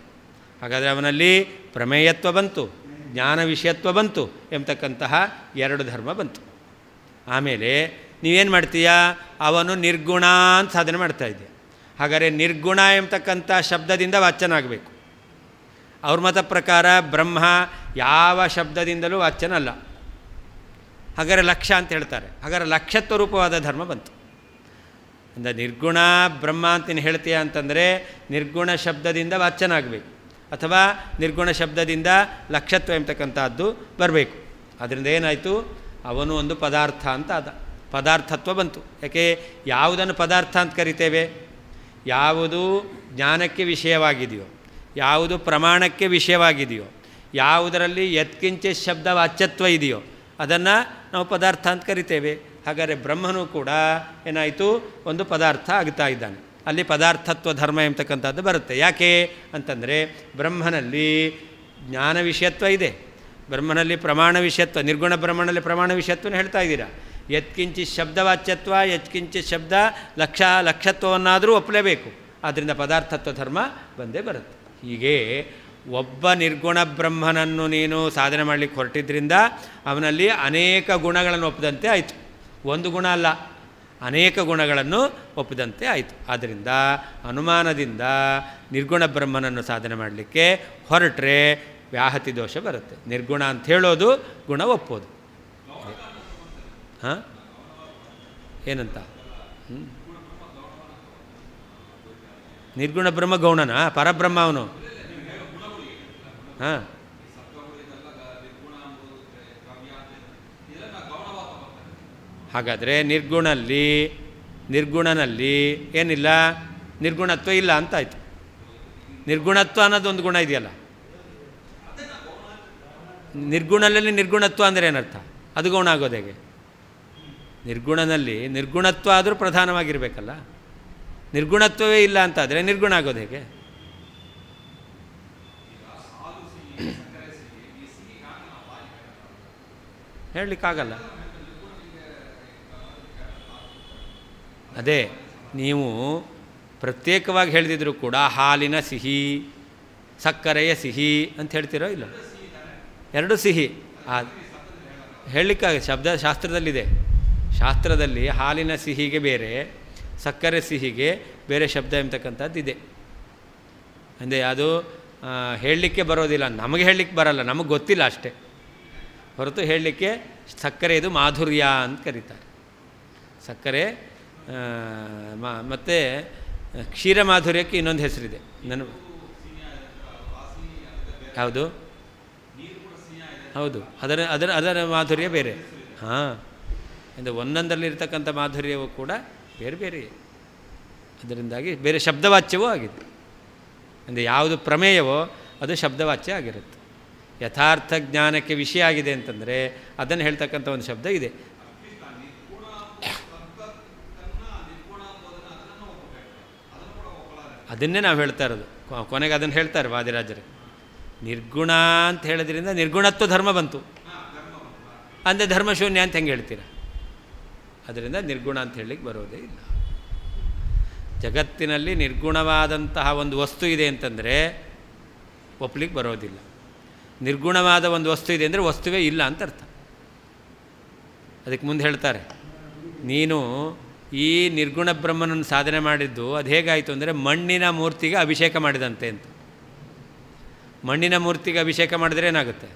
ಹಾಗಾದರೆ ಅವನಲ್ಲಿ ಪ್ರಮೇಯತ್ವ ಬಂತು, ಜ್ಞಾನ ವಿಷಯತ್ವ ಬಂತು ಎಂಬತಕ್ಕಂತಹ ಎರಡು ಧರ್ಮ ಬಂತು. ಆಮೇಲೆ ನೀವೇನು ಮಾಡ್ತೀಯಾ? ಅವನು ನಿರ್ಗುಣ ಅಂತ ಸಾಧನೆ ಮಾಡ್ತಾಯಿದ್ದೆ. ಹಾಗಾದರೆ ನಿರ್ಗುಣ ಎಂಬತಕ್ಕಂಥ ಶಬ್ದದಿಂದ ವಾಚ್ಯನಾಗಬೇಕು. ಅವ್ರ ಮತ ಪ್ರಕಾರ ಬ್ರಹ್ಮ ಯಾವ ಶಬ್ದದಿಂದಲೂ ವಾಚ್ಯನಲ್ಲ. ಹಾಗಾದರೆ ಲಕ್ಷ್ಯ ಅಂತ ಹೇಳ್ತಾರೆ. ಹಾಗಾದರೆ ಲಕ್ಷ್ಯತ್ವ ರೂಪವಾದ ಧರ್ಮ ಬಂತು. ಅಂದರೆ ನಿರ್ಗುಣ ಬ್ರಹ್ಮ ಅಂತ ನೀನು ಹೇಳ್ತೀಯ ಅಂತಂದರೆ ನಿರ್ಗುಣ ಶಬ್ದದಿಂದ ವಾಚ್ಯನಾಗಬೇಕು, ಅಥವಾ ನಿರ್ಗುಣ ಶಬ್ದದಿಂದ ಲಕ್ಷ್ಯತ್ವ ಎಂಬತಕ್ಕಂಥದ್ದು ಬರಬೇಕು. ಅದರಿಂದ ಏನಾಯಿತು? ಅವನು ಒಂದು ಪದಾರ್ಥ ಅಂತ ಆದ, ಪದಾರ್ಥತ್ವ ಬಂತು. ಯಾಕೆ? ಯಾವುದನ್ನು ಪದಾರ್ಥ ಅಂತ ಕರಿತೇವೆ? ಯಾವುದು ಜ್ಞಾನಕ್ಕೆ ವಿಷಯವಾಗಿದೆಯೋ, ಯಾವುದು ಪ್ರಮಾಣಕ್ಕೆ ವಿಷಯವಾಗಿದೆಯೋ, ಯಾವುದರಲ್ಲಿ ಯತ್ಕಿಂಚ ಶಬ್ದ ವಾಚ್ಯತ್ವ ಇದೆಯೋ ಅದನ್ನು ನಾವು ಪದಾರ್ಥ ಅಂತ ಕರಿತೇವೆ. ಹಾಗಾದರೆ ಬ್ರಹ್ಮನೂ ಕೂಡ ಏನಾಯಿತು? ಒಂದು ಪದಾರ್ಥ ಆಗ್ತಾ ಇದ್ದಾನೆ. ಅಲ್ಲಿ ಪದಾರ್ಥತ್ವ ಧರ್ಮ ಎಂಬತಕ್ಕಂಥದ್ದು ಬರುತ್ತೆ. ಯಾಕೆ ಅಂತಂದರೆ ಬ್ರಹ್ಮನಲ್ಲಿ ಜ್ಞಾನ ವಿಷಯತ್ವ ಇದೆ, ಬ್ರಹ್ಮನಲ್ಲಿ ಪ್ರಮಾಣ ವಿಷಯತ್ವ, ನಿರ್ಗುಣ ಬ್ರಹ್ಮನಲ್ಲಿ ಪ್ರಮಾಣ ವಿಷಯತ್ವನ ಹೇಳ್ತಾ ಇದ್ದೀರಾ. ಯತ್ಕಿಂಚಿತ್ ಶಬ್ದವಾಚ್ಯತ್ವ, ಯತ್ಕಿಂಚಿತ್ ಶಬ್ದ ಲಕ್ಷ್ಯತ್ವವನ್ನಾದರೂ ಒಪ್ಪಲೇಬೇಕು. ಆದ್ದರಿಂದ ಪದಾರ್ಥತ್ವ ಧರ್ಮ ಬಂದೇ ಬರುತ್ತೆ. ಹೀಗೆ ಒಬ್ಬ ನಿರ್ಗುಣ ಬ್ರಹ್ಮನನ್ನು ನೀನು ಸಾಧನೆ ಮಾಡಲಿಕ್ಕೆ ಹೊರಟಿದ್ದರಿಂದ ಅವನಲ್ಲಿ ಅನೇಕ ಗುಣಗಳನ್ನು ಒಪ್ಪಿದಂತೆ ಆಯಿತು. ಒಂದು ಗುಣ ಅಲ್ಲ, ಅನೇಕ ಗುಣಗಳನ್ನು ಒಪ್ಪಿದಂತೆ ಆಯಿತು. ಆದ್ದರಿಂದ ಅನುಮಾನದಿಂದ ನಿರ್ಗುಣ ಬ್ರಹ್ಮನನ್ನು ಸಾಧನೆ ಮಾಡಲಿಕ್ಕೆ ಹೊರಟ್ರೆ ವ್ಯಾಹತಿ ದೋಷ ಬರುತ್ತೆ. ನಿರ್ಗುಣ ಅಂತ ಹೇಳೋದು ಗುಣ ಒಪ್ಪೋದು. ಹಾಂ, ಏನಂತ? ನಿರ್ಗುಣ ಬ್ರಹ್ಮ ಗೌಣನಾ? ಪರಬ್ರಹ್ಮ ಅವನು. ಹಾಂ, ಹಾಗಾದರೆ ನಿರ್ಗುಣನಲ್ಲಿ ಏನಿಲ್ಲ, ನಿರ್ಗುಣತ್ವ ಇಲ್ಲ ಅಂತಾಯಿತು. ನಿರ್ಗುಣತ್ವ ಅನ್ನೋದೊಂದು ಗುಣ ಇದೆಯಲ್ಲ, ನಿರ್ಗುಣದಲ್ಲಿ ನಿರ್ಗುಣತ್ವ ಅಂದರೆ ಏನರ್ಥ? ಅದು ಗೌಣ ಆಗೋದು ಹೇಗೆ? ನಿರ್ಗುಣನಲ್ಲಿ ನಿರ್ಗುಣತ್ವ ಆದರೂ ಪ್ರಧಾನವಾಗಿರಬೇಕಲ್ಲ. ನಿರ್ಗುಣತ್ವವೇ ಇಲ್ಲ ಅಂತಾದರೆ ನಿರ್ಗುಣ ಆಗೋದು ಹೇಗೆ? ಹೇಳಲಿಕ್ಕಾಗಲ್ಲ. ಅದೇ ನೀವು ಪ್ರತ್ಯೇಕವಾಗಿ ಹೇಳಿದಿದ್ರು ಕೂಡ ಹಾಲಿನ ಸಿಹಿ, ಸಕ್ಕರೆಯ ಸಿಹಿ ಅಂತ ಹೇಳ್ತಿರೋ ಇಲ್ಲ? ಎರಡೂ ಸಿಹಿ ಹೇಳಲಿಕ್ಕಾಗ ಶಾಸ್ತ್ರದಲ್ಲಿದೆ. ಶಾಸ್ತ್ರದಲ್ಲಿ ಹಾಲಿನ ಸಿಹಿಗೆ ಬೇರೆ, ಸಕ್ಕರೆ ಸಿಹಿಗೆ ಬೇರೆ ಶಬ್ದ ಎಂಬತಕ್ಕಂಥದ್ದಿದೆ. ಅಂದರೆ ಅದು ಹೇಳಲಿಕ್ಕೆ ಬರೋದಿಲ್ಲ, ನಮಗೆ ಹೇಳಲಿಕ್ಕೆ ಬರಲ್ಲ, ನಮಗೆ ಗೊತ್ತಿಲ್ಲ ಅಷ್ಟೇ ಹೊರತು ಹೇಳಲಿಕ್ಕೆ ಸಕ್ಕರೆಯದು ಮಾಧುರ್ಯ ಅಂತ ಕರೀತಾರೆ. ಸಕ್ಕರೆ ಮತ್ತು ಕ್ಷೀರ ಮಾಧುರ್ಯಕ್ಕೆ ಇನ್ನೊಂದು ಹೆಸರಿದೆ. ಯಾವುದು? ಹೌದು, ಅದರ ಮಾಧುರ್ಯ ಬೇರೆ. ಹಾಂ, ಅಂದರೆ ಒಂದೊಂದರಲ್ಲಿರ್ತಕ್ಕಂಥ ಮಾಧುರ್ಯವೂ ಕೂಡ ಬೇರೆ ಬೇರೆ. ಅದರಿಂದಾಗಿ ಬೇರೆ ಶಬ್ದವಾಚ್ಯವೂ ಆಗಿದೆ. ಅಂದರೆ ಯಾವುದು ಪ್ರಮೇಯವೋ ಅದು ಶಬ್ದವಾಚ್ಯ ಆಗಿರುತ್ತೆ. ಯಥಾರ್ಥ ಜ್ಞಾನಕ್ಕೆ ವಿಷಯ ಆಗಿದೆ ಅಂತಂದರೆ ಅದನ್ನು ಹೇಳ್ತಕ್ಕಂಥ ಒಂದು ಶಬ್ದ ಇದೆ. ಅದನ್ನೇ ನಾವು ಹೇಳ್ತಾ ಇರೋದು. ಕೊನೆಗೆ ಅದನ್ನು ಹೇಳ್ತಾರೆ ವಾದಿರಾಜರು. ನಿರ್ಗುಣ ಅಂತ ಹೇಳೋದ್ರಿಂದ ನಿರ್ಗುಣತ್ವ ಧರ್ಮ ಬಂತು, ಅಂದರೆ ಧರ್ಮಶೂನ್ಯ ಅಂತ ಹೆಂಗೆ ಹೇಳ್ತೀರ? ಅದರಿಂದ ನಿರ್ಗುಣ ಅಂತ ಹೇಳಲಿಕ್ಕೆ ಬರೋದೇ ಇಲ್ಲ. ಜಗತ್ತಿನಲ್ಲಿ ನಿರ್ಗುಣವಾದಂತಹ ಒಂದು ವಸ್ತು ಇದೆ ಅಂತಂದರೆ ಒಪ್ಪಲಿಕ್ಕೆ ಬರೋದಿಲ್ಲ. ನಿರ್ಗುಣವಾದ ಒಂದು ವಸ್ತು ಇದೆ ಅಂದರೆ ವಸ್ತುವೇ ಇಲ್ಲ ಅಂತ ಅರ್ಥ. ಅದಕ್ಕೆ ಮುಂದೆ ಹೇಳ್ತಾರೆ, ನೀನು ಈ ನಿರ್ಗುಣ ಬ್ರಹ್ಮನನ್ನು ಸಾಧನೆ ಮಾಡಿದ್ದು ಅದು ಹೇಗಾಯಿತು ಅಂದರೆ ಮಣ್ಣಿನ ಮೂರ್ತಿಗೆ ಅಭಿಷೇಕ ಮಾಡಿದಂತೆ ಅಂತ. ಮಣ್ಣಿನ ಮೂರ್ತಿಗೆ ಅಭಿಷೇಕ ಮಾಡಿದ್ರೆ ಏನಾಗುತ್ತೆ?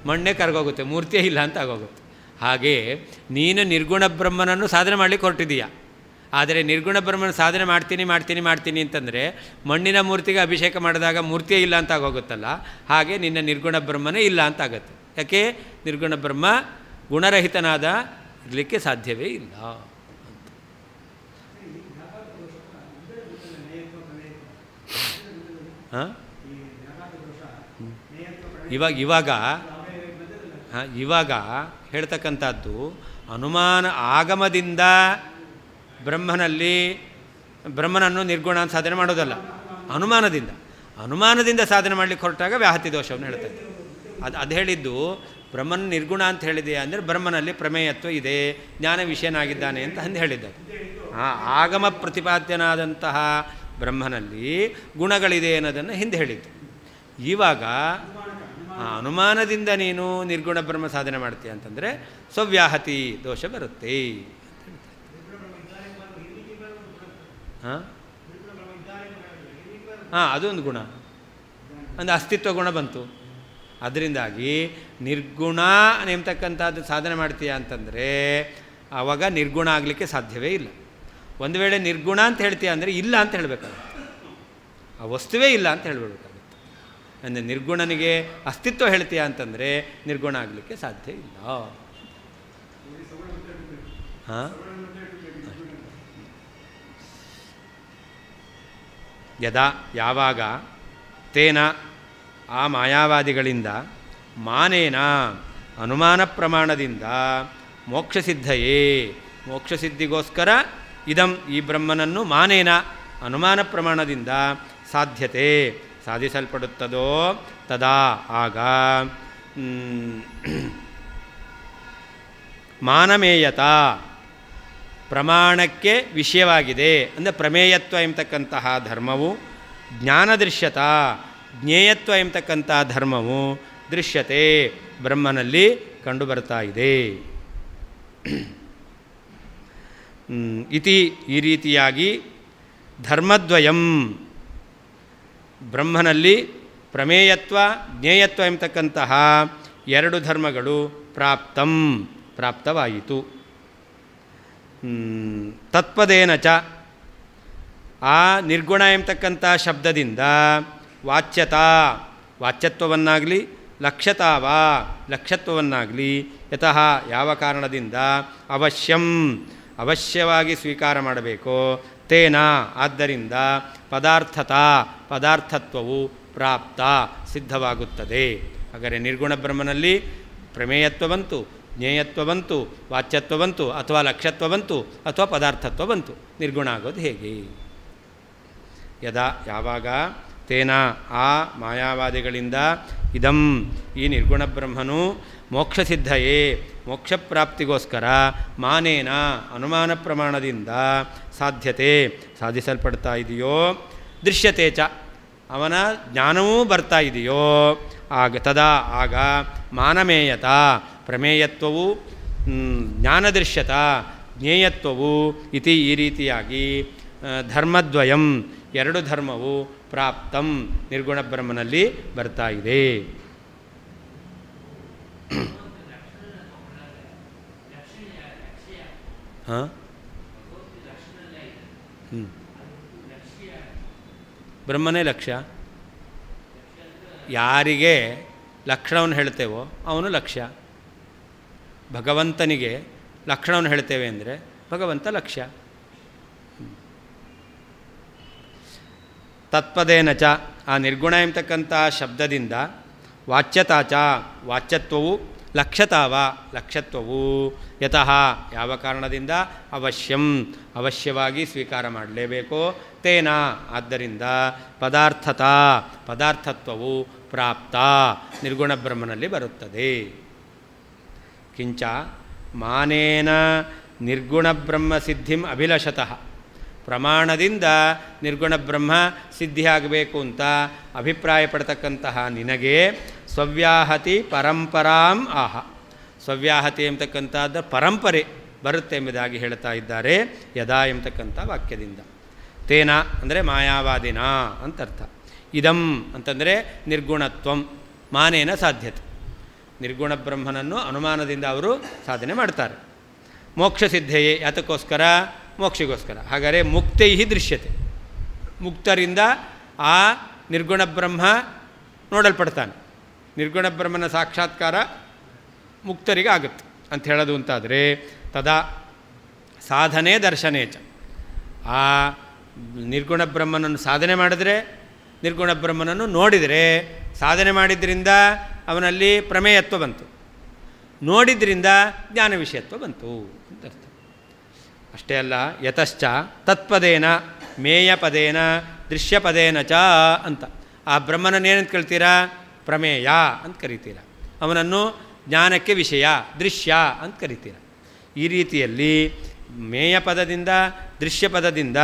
ಮಣ್ಣೇ ಕರಗೋಗುತ್ತೆ, ಮೂರ್ತಿಯೇ ಇಲ್ಲ ಅಂತ ಆಗೋಗುತ್ತೆ. ಹಾಗೆ ನೀನು ನಿರ್ಗುಣ ಬ್ರಹ್ಮನನ್ನು ಸಾಧನೆ ಮಾಡಲಿಕ್ಕೆ ಹೊರಟಿದೀಯ. ಆದರೆ ನಿರ್ಗುಣ ಬ್ರಹ್ಮನ ಸಾಧನೆ ಮಾಡ್ತೀನಿ ಅಂತಂದರೆ ಮಣ್ಣಿನ ಮೂರ್ತಿಗೆ ಅಭಿಷೇಕ ಮಾಡಿದಾಗ ಮೂರ್ತಿಯೇ ಇಲ್ಲ ಅಂತ ಆಗೋಗುತ್ತಲ್ಲ. ಹಾಗೆ ನಿನ್ನ ನಿರ್ಗುಣ ಬ್ರಹ್ಮನೇ ಇಲ್ಲ ಅಂತ ಆಗುತ್ತೆ. ಯಾಕೆ? ನಿರ್ಗುಣ ಬ್ರಹ್ಮ ಗುಣರಹಿತನಾದ ಇರಲಿಕ್ಕೆ ಸಾಧ್ಯವೇ ಇಲ್ಲ ಅಂತ. ಹಾಂ, ಇವಾಗ ಹೇಳ್ತಕ್ಕಂಥದ್ದು ಅನುಮಾನ ಆಗಮದಿಂದ ಬ್ರಹ್ಮನನ್ನು ನಿರ್ಗುಣ ಅಂತ ಸಾಧನೆ ಮಾಡೋದಲ್ಲ, ಅನುಮಾನದಿಂದ ಸಾಧನೆ ಮಾಡಲಿಕ್ಕೆ ಹೊರಟಾಗ ವ್ಯಾಹತಿ ದೋಷವನ್ನು ಹೇಳ್ತಾರೆ. ಅದು ಹೇಳಿದ್ದು ಬ್ರಹ್ಮನ ನಿರ್ಗುಣ ಅಂತ ಹೇಳಿದೆ ಅಂದರೆ ಬ್ರಹ್ಮನಲ್ಲಿ ಪ್ರಮೇಯತ್ವ ಇದೆ, ಜ್ಞಾನ ವಿಷಯನಾಗಿದ್ದಾನೆ ಅಂತ ಅಂದು ಹೇಳಿದ್ದಾರೆ. ಆಗಮ ಪ್ರತಿಪಾದ್ಯನಾದಂತಹ ಬ್ರಹ್ಮನಲ್ಲಿ ಗುಣಗಳಿದೆ ಅನ್ನೋದನ್ನು ಹಿಂದೆ ಹೇಳಿದ್ದು. ಇವಾಗ ಅನುಮಾನದಿಂದ ನೀನು ನಿರ್ಗುಣ ಬ್ರಹ್ಮ ಸಾಧನೆ ಮಾಡ್ತೀಯ ಅಂತಂದರೆ ಸ್ವವ್ಯಾಹತಿ ದೋಷ ಬರುತ್ತೆ ಅಂತ ಹೇಳ್ತಾರೆ. ಅದೊಂದು ಗುಣ, ಒಂದು ಅಸ್ತಿತ್ವ ಗುಣ ಬಂತು. ಅದರಿಂದಾಗಿ ನಿರ್ಗುಣ ಎಂಬತಕ್ಕಂಥದ್ದು ಸಾಧನೆ ಮಾಡ್ತೀಯ ಅಂತಂದರೆ ಆವಾಗ ನಿರ್ಗುಣ ಆಗಲಿಕ್ಕೆ ಸಾಧ್ಯವೇ ಇಲ್ಲ. ಒಂದು ವೇಳೆ ನಿರ್ಗುಣ ಅಂತ ಹೇಳ್ತೀಯ ಅಂದರೆ ಇಲ್ಲ ಅಂತ ಹೇಳಬೇಕಾಗುತ್ತೆ, ಆ ವಸ್ತುವೇ ಇಲ್ಲ ಅಂತ ಹೇಳಬೇಕಾಗುತ್ತೆ. ಅಂದರೆ ನಿರ್ಗುಣನಿಗೆ ಅಸ್ತಿತ್ವ ಹೇಳ್ತೀಯ ಅಂತಂದರೆ ನಿರ್ಗುಣ ಆಗಲಿಕ್ಕೆ ಸಾಧ್ಯ ಇಲ್ಲ. ಯಾವಾಗ ತೇನ ಆ ಮಾಯಾವಾದಿಗಳಿಂದ ಮಾನೇನ ಅನುಮಾನ ಪ್ರಮಾಣದಿಂದ ಮೋಕ್ಷಸಿದ್ಧಿಗೋಸ್ಕರ ಈ ಬ್ರಹ್ಮನನ್ನು ಮಾನೇನ ಅನುಮಾನ ಪ್ರಮಾಣದಿಂದ ಸಾಧ್ಯತೆ ಸಾಧಿಸಲ್ಪಡುತ್ತದೋ ತದಾ ಆಗ ಮಾನಮೇಯತ ಪ್ರಮಾಣಕ್ಕೆ ವಿಷಯವಾಗಿದೆ. ಅಂದರೆ ಪ್ರಮೇಯತ್ವ ಎಂಬತಕ್ಕಂತಹ ಧರ್ಮವು ಜ್ಞಾನದೃಶ್ಯತ, ಜ್ಞೇಯತ್ವ ಎಂಬತಕ್ಕಂಥ ಧರ್ಮವು ದೃಶ್ಯತೆ ಬ್ರಹ್ಮನಲ್ಲಿ ಕಂಡುಬರ್ತಾ ಇದೆ. ಇತಿ ಈ ರೀತಿಯಾಗಿ ಧರ್ಮದ್ವಯಂ ಬ್ರಹ್ಮನಲ್ಲಿ ಪ್ರಮೇಯತ್ವ ಜ್ಞೇಯತ್ವ ಎಂಬತಕ್ಕಂತಹ ಎರಡು ಧರ್ಮಗಳು ಪ್ರಾಪ್ತವಾಯಿತು. ತತ್ಪದೇನ ಚ ಆ ನಿರ್ಗುಣ ಎಂಬತಕ್ಕಂಥ ಶಬ್ದದಿಂದ ವಾಚ್ಯತ್ವವನ್ನಾಗಲಿ ಲಕ್ಷ್ಯತ್ವವನ್ನಾಗಲಿ ಯತಃ ಯಾವ ಕಾರಣದಿಂದ ಅವಶ್ಯವಾಗಿ ಸ್ವೀಕಾರ ಮಾಡಬೇಕೋ ತೇನ ಆದ್ದರಿಂದ ಪದಾರ್ಥತ್ವವು ಸಿದ್ಧವಾಗುತ್ತದೆ. ಹಾಗಾದರೆ ನಿರ್ಗುಣ ಬ್ರಹ್ಮನಲ್ಲಿ ಪ್ರಮೇಯತ್ವ ಬಂತು, ಜ್ಞೇಯತ್ವ ಬಂತು, ವಾಚ್ಯತ್ವ ಬಂತು, ಅಥವಾ ಲಕ್ಷ್ಯತ್ವ ಬಂತು, ಅಥವಾ ಪದಾರ್ಥತ್ವ ಬಂತು. ನಿರ್ಗುಣ ಆಗೋದು ಹೇಗೆ? ಯಾವಾಗ ತೇನ ಆ ಮಾಯಾವಾದಿಗಳಿಂದ ಇದಂ ಈ ನಿರ್ಗುಣ ಬ್ರಹ್ಮನು ಮೋಕ್ಷಸಿದ್ಧಯೇ ಮೋಕ್ಷಪ್ರಾಪ್ತಿಗೋಸ್ಕರ ಮಾನೇನ ಅನುಮಾನ ಪ್ರಮಾಣದಿಂದ ಸಾಧಿಸಲ್ಪಡ್ತಾ ಇದೆಯೋ, ದೃಶ್ಯತೆ ಚ ಅವನ ಜ್ಞಾನವೂ ಬರ್ತಾ ಇದೆಯೋ, ಆಗ ಮಾನಮೇಯತ ಪ್ರಮೇಯತ್ವವು ಜ್ಞಾನದೃಶ್ಯತ ಜ್ಞೇಯತ್ವವು ಇತಿ ಈ ರೀತಿಯಾಗಿ ಧರ್ಮದ್ವಯಂ ಎರಡು ಧರ್ಮವು ನಿರ್ಗುಣ ಬ್ರಹ್ಮನಲ್ಲಿ ಬರ್ತಾ ಇದೆ. ಬ್ರಹ್ಮನೇ ಲಕ್ಷ್ಯ. ಯಾರಿಗೆ ಲಕ್ಷಣವನ್ನು ಹೇಳ್ತೇವೋ ಅವನು ಲಕ್ಷ್ಯ. ಭಗವಂತನಿಗೆ ಲಕ್ಷಣವನ್ನು ಹೇಳ್ತೇವೆ ಅಂದರೆ ಭಗವಂತ ಲಕ್ಷ್ಯ. ತತ್ಪದೇನ ಚ ಆ ನಿರ್ಗುಣ ಎಂಬತಕ್ಕಂಥ ಶಬ್ದದಿಂದ ವಾಚ್ಯತ್ವವು ಲಕ್ಷ್ಯತ್ವವು ಯತಃ ಯಾವ ಕಾರಣದಿಂದ ಅವಶ್ಯವಾಗಿ ಸ್ವೀಕಾರ ಮಾಡಲೇಬೇಕೋ ತೇನ ಆದ್ದರಿಂದ ಪದಾರ್ಥತ್ವವು ನಿರ್ಗುಣ ಬ್ರಹ್ಮನಲ್ಲಿ ಬರುತ್ತದೆ. ಕಿಂಚ ಮಾನೇನ ನಿರ್ಗುಣ ಬ್ರಹ್ಮ ಸಿದ್ಧಿಂ ಅಭಿಲಷತಃ ಪ್ರಮಾಣದಿಂದ ನಿರ್ಗುಣ ಬ್ರಹ್ಮ ಸಿದ್ಧಿಯಾಗಬೇಕು ಅಂತ ಅಭಿಪ್ರಾಯಪಡ್ತಕ್ಕಂತಹ ನಿನಗೆ ಸ್ವವ್ಯಾಹತಿ ಪರಂಪರಾಂ ಸ್ವವ್ಯಾಹತಿ ಎಂಬತಕ್ಕಂಥದ್ದು ಪರಂಪರೆ ಬರುತ್ತೆ ಎಂಬುದಾಗಿ ಹೇಳ್ತಾ ಇದ್ದಾರೆ ಯದಾ ಎಂಬತಕ್ಕಂಥ ವಾಕ್ಯದಿಂದ. ತೇನ ಅಂದರೆ ಮಾಯಾವಾದಿನ ಅಂತರ್ಥ. ಇದಂ ಅಂತಂದರೆ ನಿರ್ಗುಣತ್ವಂ ಮಾನೇನ ಸಾಧ್ಯತೆ. ನಿರ್ಗುಣ ಬ್ರಹ್ಮನನ್ನು ಅನುಮಾನದಿಂದ ಅವರು ಸಾಧನೆ ಮಾಡ್ತಾರೆ. ಮೋಕ್ಷಸಿದ್ಧೆಯೇ ಯಾತಕ್ಕೋಸ್ಕರ? ಮೋಕ್ಷಿಗೋಸ್ಕರ. ಹಾಗಾದರೆ ಮುಕ್ತೈ ದೃಶ್ಯತೆ, ಮುಕ್ತರಿಂದ ಆ ನಿರ್ಗುಣ ಬ್ರಹ್ಮ ನೋಡಲ್ಪಡ್ತಾನೆ. ನಿರ್ಗುಣ ಬ್ರಹ್ಮನ ಸಾಕ್ಷಾತ್ಕಾರ ಮುಕ್ತರಿಗೆ ಆಗುತ್ತೆ ಅಂತ ಹೇಳೋದು ಅಂತಾದರೆ ತದಾ ಸಾಧನೆ ದರ್ಶನೇ ಚ ಆ ನಿರ್ಗುಣ ಬ್ರಹ್ಮನನ್ನು ಸಾಧನೆ ಮಾಡಿದರೆ, ನಿರ್ಗುಣ ಬ್ರಹ್ಮನನ್ನು ನೋಡಿದರೆ, ಸಾಧನೆ ಮಾಡಿದ್ರಿಂದ ಅವನಲ್ಲಿ ಪ್ರಮೇಯತ್ವ ಬಂತು, ನೋಡಿದ್ರಿಂದ ಜ್ಞಾನ ವಿಷಯತ್ವ ಬಂತು ಅಂತ ಅರ್ಥ. ಅಷ್ಟೇ ಅಲ್ಲ, ಯತಶ್ಚ ತತ್ಪದೇನ ಮೇಯಪದೇನ ದೃಶ್ಯಪದೇನ ಚ ಅಂತ ಆ ಬ್ರಹ್ಮನನ್ನೇನಂತ ಕರಿತೀರಾ? ಪ್ರಮೇಯ ಅಂತ ಕರಿತೀರ. ಅವನನ್ನು ಜ್ಞಾನಕ್ಕೆ ವಿಷಯ ದೃಶ್ಯ ಅಂತ ಕರಿತೀರ. ಈ ರೀತಿಯಲ್ಲಿ ಮೇಯ ಪದದಿಂದ ದೃಶ್ಯ ಪದದಿಂದ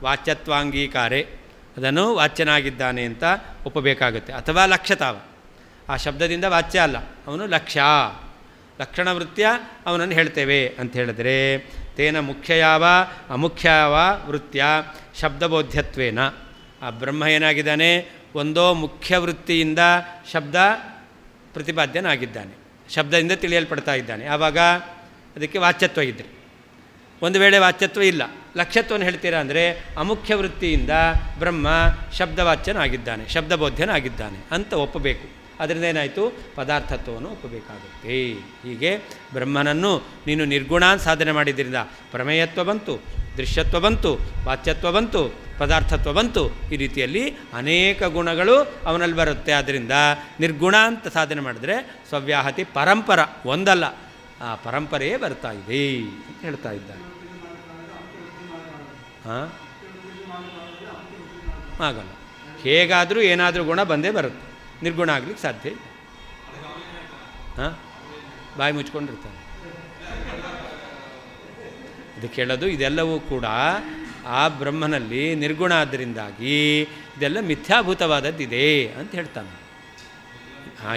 ವಾಚ್ಯತ್ವಾಂಗೀಕಾರೆ ಅದನ್ನು ವಾಚ್ಯನಾಗಿದ್ದಾನೆ ಅಂತ ಒಪ್ಪಬೇಕಾಗುತ್ತೆ. ಅಥವಾ ಲಕ್ಷ್ಯತಾವ ಆ ಶಬ್ದದಿಂದ ವಾಚ್ಯ ಅಲ್ಲ, ಅವನು ಲಕ್ಷಣ ವೃತ್ಯ ಅವನನ್ನು ಹೇಳ್ತೇವೆ ಅಂತ ಹೇಳಿದ್ರೆ ತೇನ ಮುಖ್ಯಯಾವ ಅಮುಖ್ಯವ ವೃತ್ಯ ಶಬ್ದಬೋಧ್ಯತ್ವೇನ ಆ ಬ್ರಹ್ಮ ಏನಾಗಿದ್ದಾನೆ? ಒಂದೋ ಮುಖ್ಯ ವೃತ್ತಿಯಿಂದ ಶಬ್ದ ಪ್ರತಿಪಾದ್ಯನಾಗಿದ್ದಾನೆ, ಶಬ್ದದಿಂದ ತಿಳಿಯಲ್ಪಡ್ತಾ ಇದ್ದಾನೆ. ಆವಾಗ ಅದಕ್ಕೆ ವಾಚ್ಯತ್ವ ಇದ್ದರೆ. ಒಂದು ವೇಳೆ ವಾಚ್ಯತ್ವ ಇಲ್ಲ, ಲಕ್ಷ್ಯತ್ವವನ್ನು ಹೇಳ್ತೀರಾ ಅಂದರೆ ಅಮುಖ್ಯ ವೃತ್ತಿಯಿಂದ ಬ್ರಹ್ಮ ಶಬ್ದವಾಚ್ಯನಾಗಿದ್ದಾನೆ, ಶಬ್ದಬೋಧ್ಯನಾಗಿದ್ದಾನೆ ಅಂತ ಒಪ್ಪಬೇಕು. ಅದರಿಂದ ಏನಾಯಿತು? ಪದಾರ್ಥತ್ವವನ್ನು ಒಪ್ಪಬೇಕಾಗುತ್ತೆ. ಹೀಗೆ ಬ್ರಹ್ಮನನ್ನು ನೀನು ನಿರ್ಗುಣ ಸಾಧನೆ ಮಾಡಿದ್ದರಿಂದ ಪ್ರಮೇಯತ್ವ ಬಂತು, ದೃಶ್ಯತ್ವ ಬಂತು, ವಾಚ್ಯತ್ವ ಬಂತು, ಪದಾರ್ಥತ್ವ ಬಂತು. ಈ ರೀತಿಯಲ್ಲಿ ಅನೇಕ ಗುಣಗಳು ಅವನಲ್ಲಿ ಬರುತ್ತೆ. ಆದ್ದರಿಂದ ನಿರ್ಗುಣ ಅಂತ ಸಾಧನೆ ಮಾಡಿದ್ರೆ ಸ್ವವ್ಯಾಹತಿ ಪರಂಪರ ಒಂದಲ್ಲ, ಆ ಪರಂಪರೆಯೇ ಬರ್ತಾ ಇದೆ ಅಂತ ಹೇಳ್ತಾ ಇದ್ದಾರೆ. ಆಗಲ್ಲ, ಹೇಗಾದರೂ ಏನಾದರೂ ಗುಣ ಬಂದೇ ಬರುತ್ತೆ, ನಿರ್ಗುಣ ಆಗ್ಲಿಕ್ಕೆ ಸಾಧ್ಯ ಇಲ್ಲ. ಬಾಯಿ ಮುಚ್ಕೊಂಡಿರ್ತಾನೆ. ಇದಕ್ಕೆ ಹೇಳೋದು ಇದೆಲ್ಲವೂ ಕೂಡ ಆ ಬ್ರಹ್ಮನಲ್ಲಿ ನಿರ್ಗುಣ ಆದ್ದರಿಂದಾಗಿ ಇದೆಲ್ಲ ಮಿಥ್ಯಾಭೂತವಾದದ್ದಿದೆ ಅಂತ ಹೇಳ್ತಾನೆ.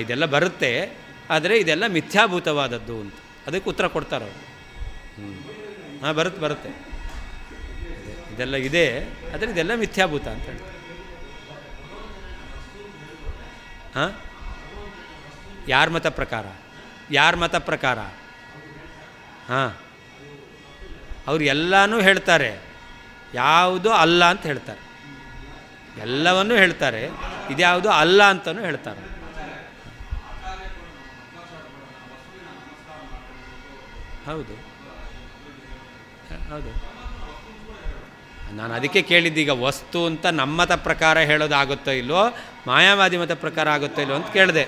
ಇದೆಲ್ಲ ಬರುತ್ತೆ, ಆದರೆ ಇದೆಲ್ಲ ಮಿಥ್ಯಾಭೂತವಾದದ್ದು ಅಂತ ಅದಕ್ಕೆ ಉತ್ತರ ಕೊಡ್ತಾರೆ ಅವರು. ಬರುತ್ತೆ ಇದೆಲ್ಲ ಇದೆ, ಆದರೆ ಇದೆಲ್ಲ ಮಿಥ್ಯಾಭೂತ ಅಂತ ಹೇಳ್ತಾರೆ. ಯಾರ ಮತ ಪ್ರಕಾರ ಅವ್ರು ಎಲ್ಲನೂ ಹೇಳ್ತಾರೆ, ಯಾವುದು ಅಲ್ಲ ಅಂತ ಹೇಳ್ತಾರೆ, ಎಲ್ಲವನ್ನೂ ಹೇಳ್ತಾರೆ, ಇದ್ಯಾವುದು ಅಲ್ಲ ಅಂತಲೂ ಹೇಳ್ತಾರೆ. ಹೌದು ನಾನು ಅದಕ್ಕೆ ಕೇಳಿದ್ದೀಗ ವಸ್ತು ಅಂತ ನಮ್ಮ ಮತ ಪ್ರಕಾರ ಹೇಳೋದಾಗುತ್ತೋ ಇಲ್ವೋ, ಮಾಯಾವಾದಿ ಮತ ಪ್ರಕಾರ ಆಗುತ್ತೋ ಇಲ್ವೋ ಅಂತ ಕೇಳಿದೆ.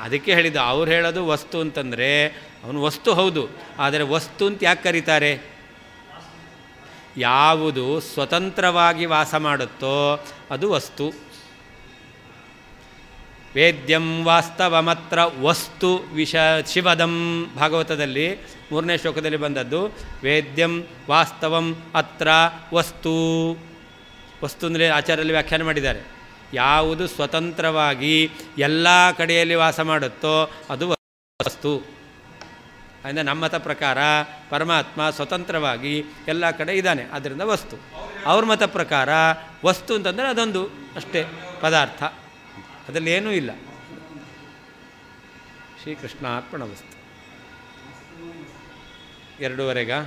ಅದಕ್ಕೆ ಹೇಳಿದ್ದು ಅವ್ರು ಹೇಳೋದು ವಸ್ತು ಅಂತಂದರೆ ಅವನು ವಸ್ತು ಹೌದು, ಆದರೆ ವಸ್ತು ಅಂತ ಯಾಕೆ ಕರೀತಾರೆ? ಯಾವುದು ಸ್ವತಂತ್ರವಾಗಿ ವಾಸ ಮಾಡುತ್ತೋ ಅದು ವಸ್ತು. ವೇದ್ಯಂ ವಾಸ್ತವಮತ್ರ ವಸ್ತು ಶಿವದಂ ಭಾಗವತದಲ್ಲಿ 3ನೇ ಶ್ಲೋಕದಲ್ಲಿ ಬಂದದ್ದು. ವೇದ್ಯಂ ವಾಸ್ತವಂ ಅತ್ರ ವಸ್ತು. ವಸ್ತು ಅಂದರೆ ಆಚಾರ್ಯರಲ್ಲಿ ವ್ಯಾಖ್ಯಾನ ಮಾಡಿದ್ದಾರೆ, ಯಾವುದು ಸ್ವತಂತ್ರವಾಗಿ ಎಲ್ಲ ಕಡೆಯಲ್ಲಿ ವಾಸ ಮಾಡುತ್ತೋ ಅದು ವಸ್ತು. ಅಂದರೆ ನಮ್ಮ ಮತ ಪ್ರಕಾರ ಪರಮಾತ್ಮ ಸ್ವತಂತ್ರವಾಗಿ ಎಲ್ಲ ಕಡೆ ಇದ್ದಾನೆ, ಆದ್ದರಿಂದ ವಸ್ತು. ಅವ್ರ ಮತ ಪ್ರಕಾರ ವಸ್ತು ಅಂತಂದರೆ ಅದೊಂದು ಅಷ್ಟೇ ಪದಾರ್ಥ, ಅದರಲ್ಲಿ ಏನೂ ಇಲ್ಲ. ಶ್ರೀಕೃಷ್ಣಾರ್ಪಣಮಸ್ತು. 2:15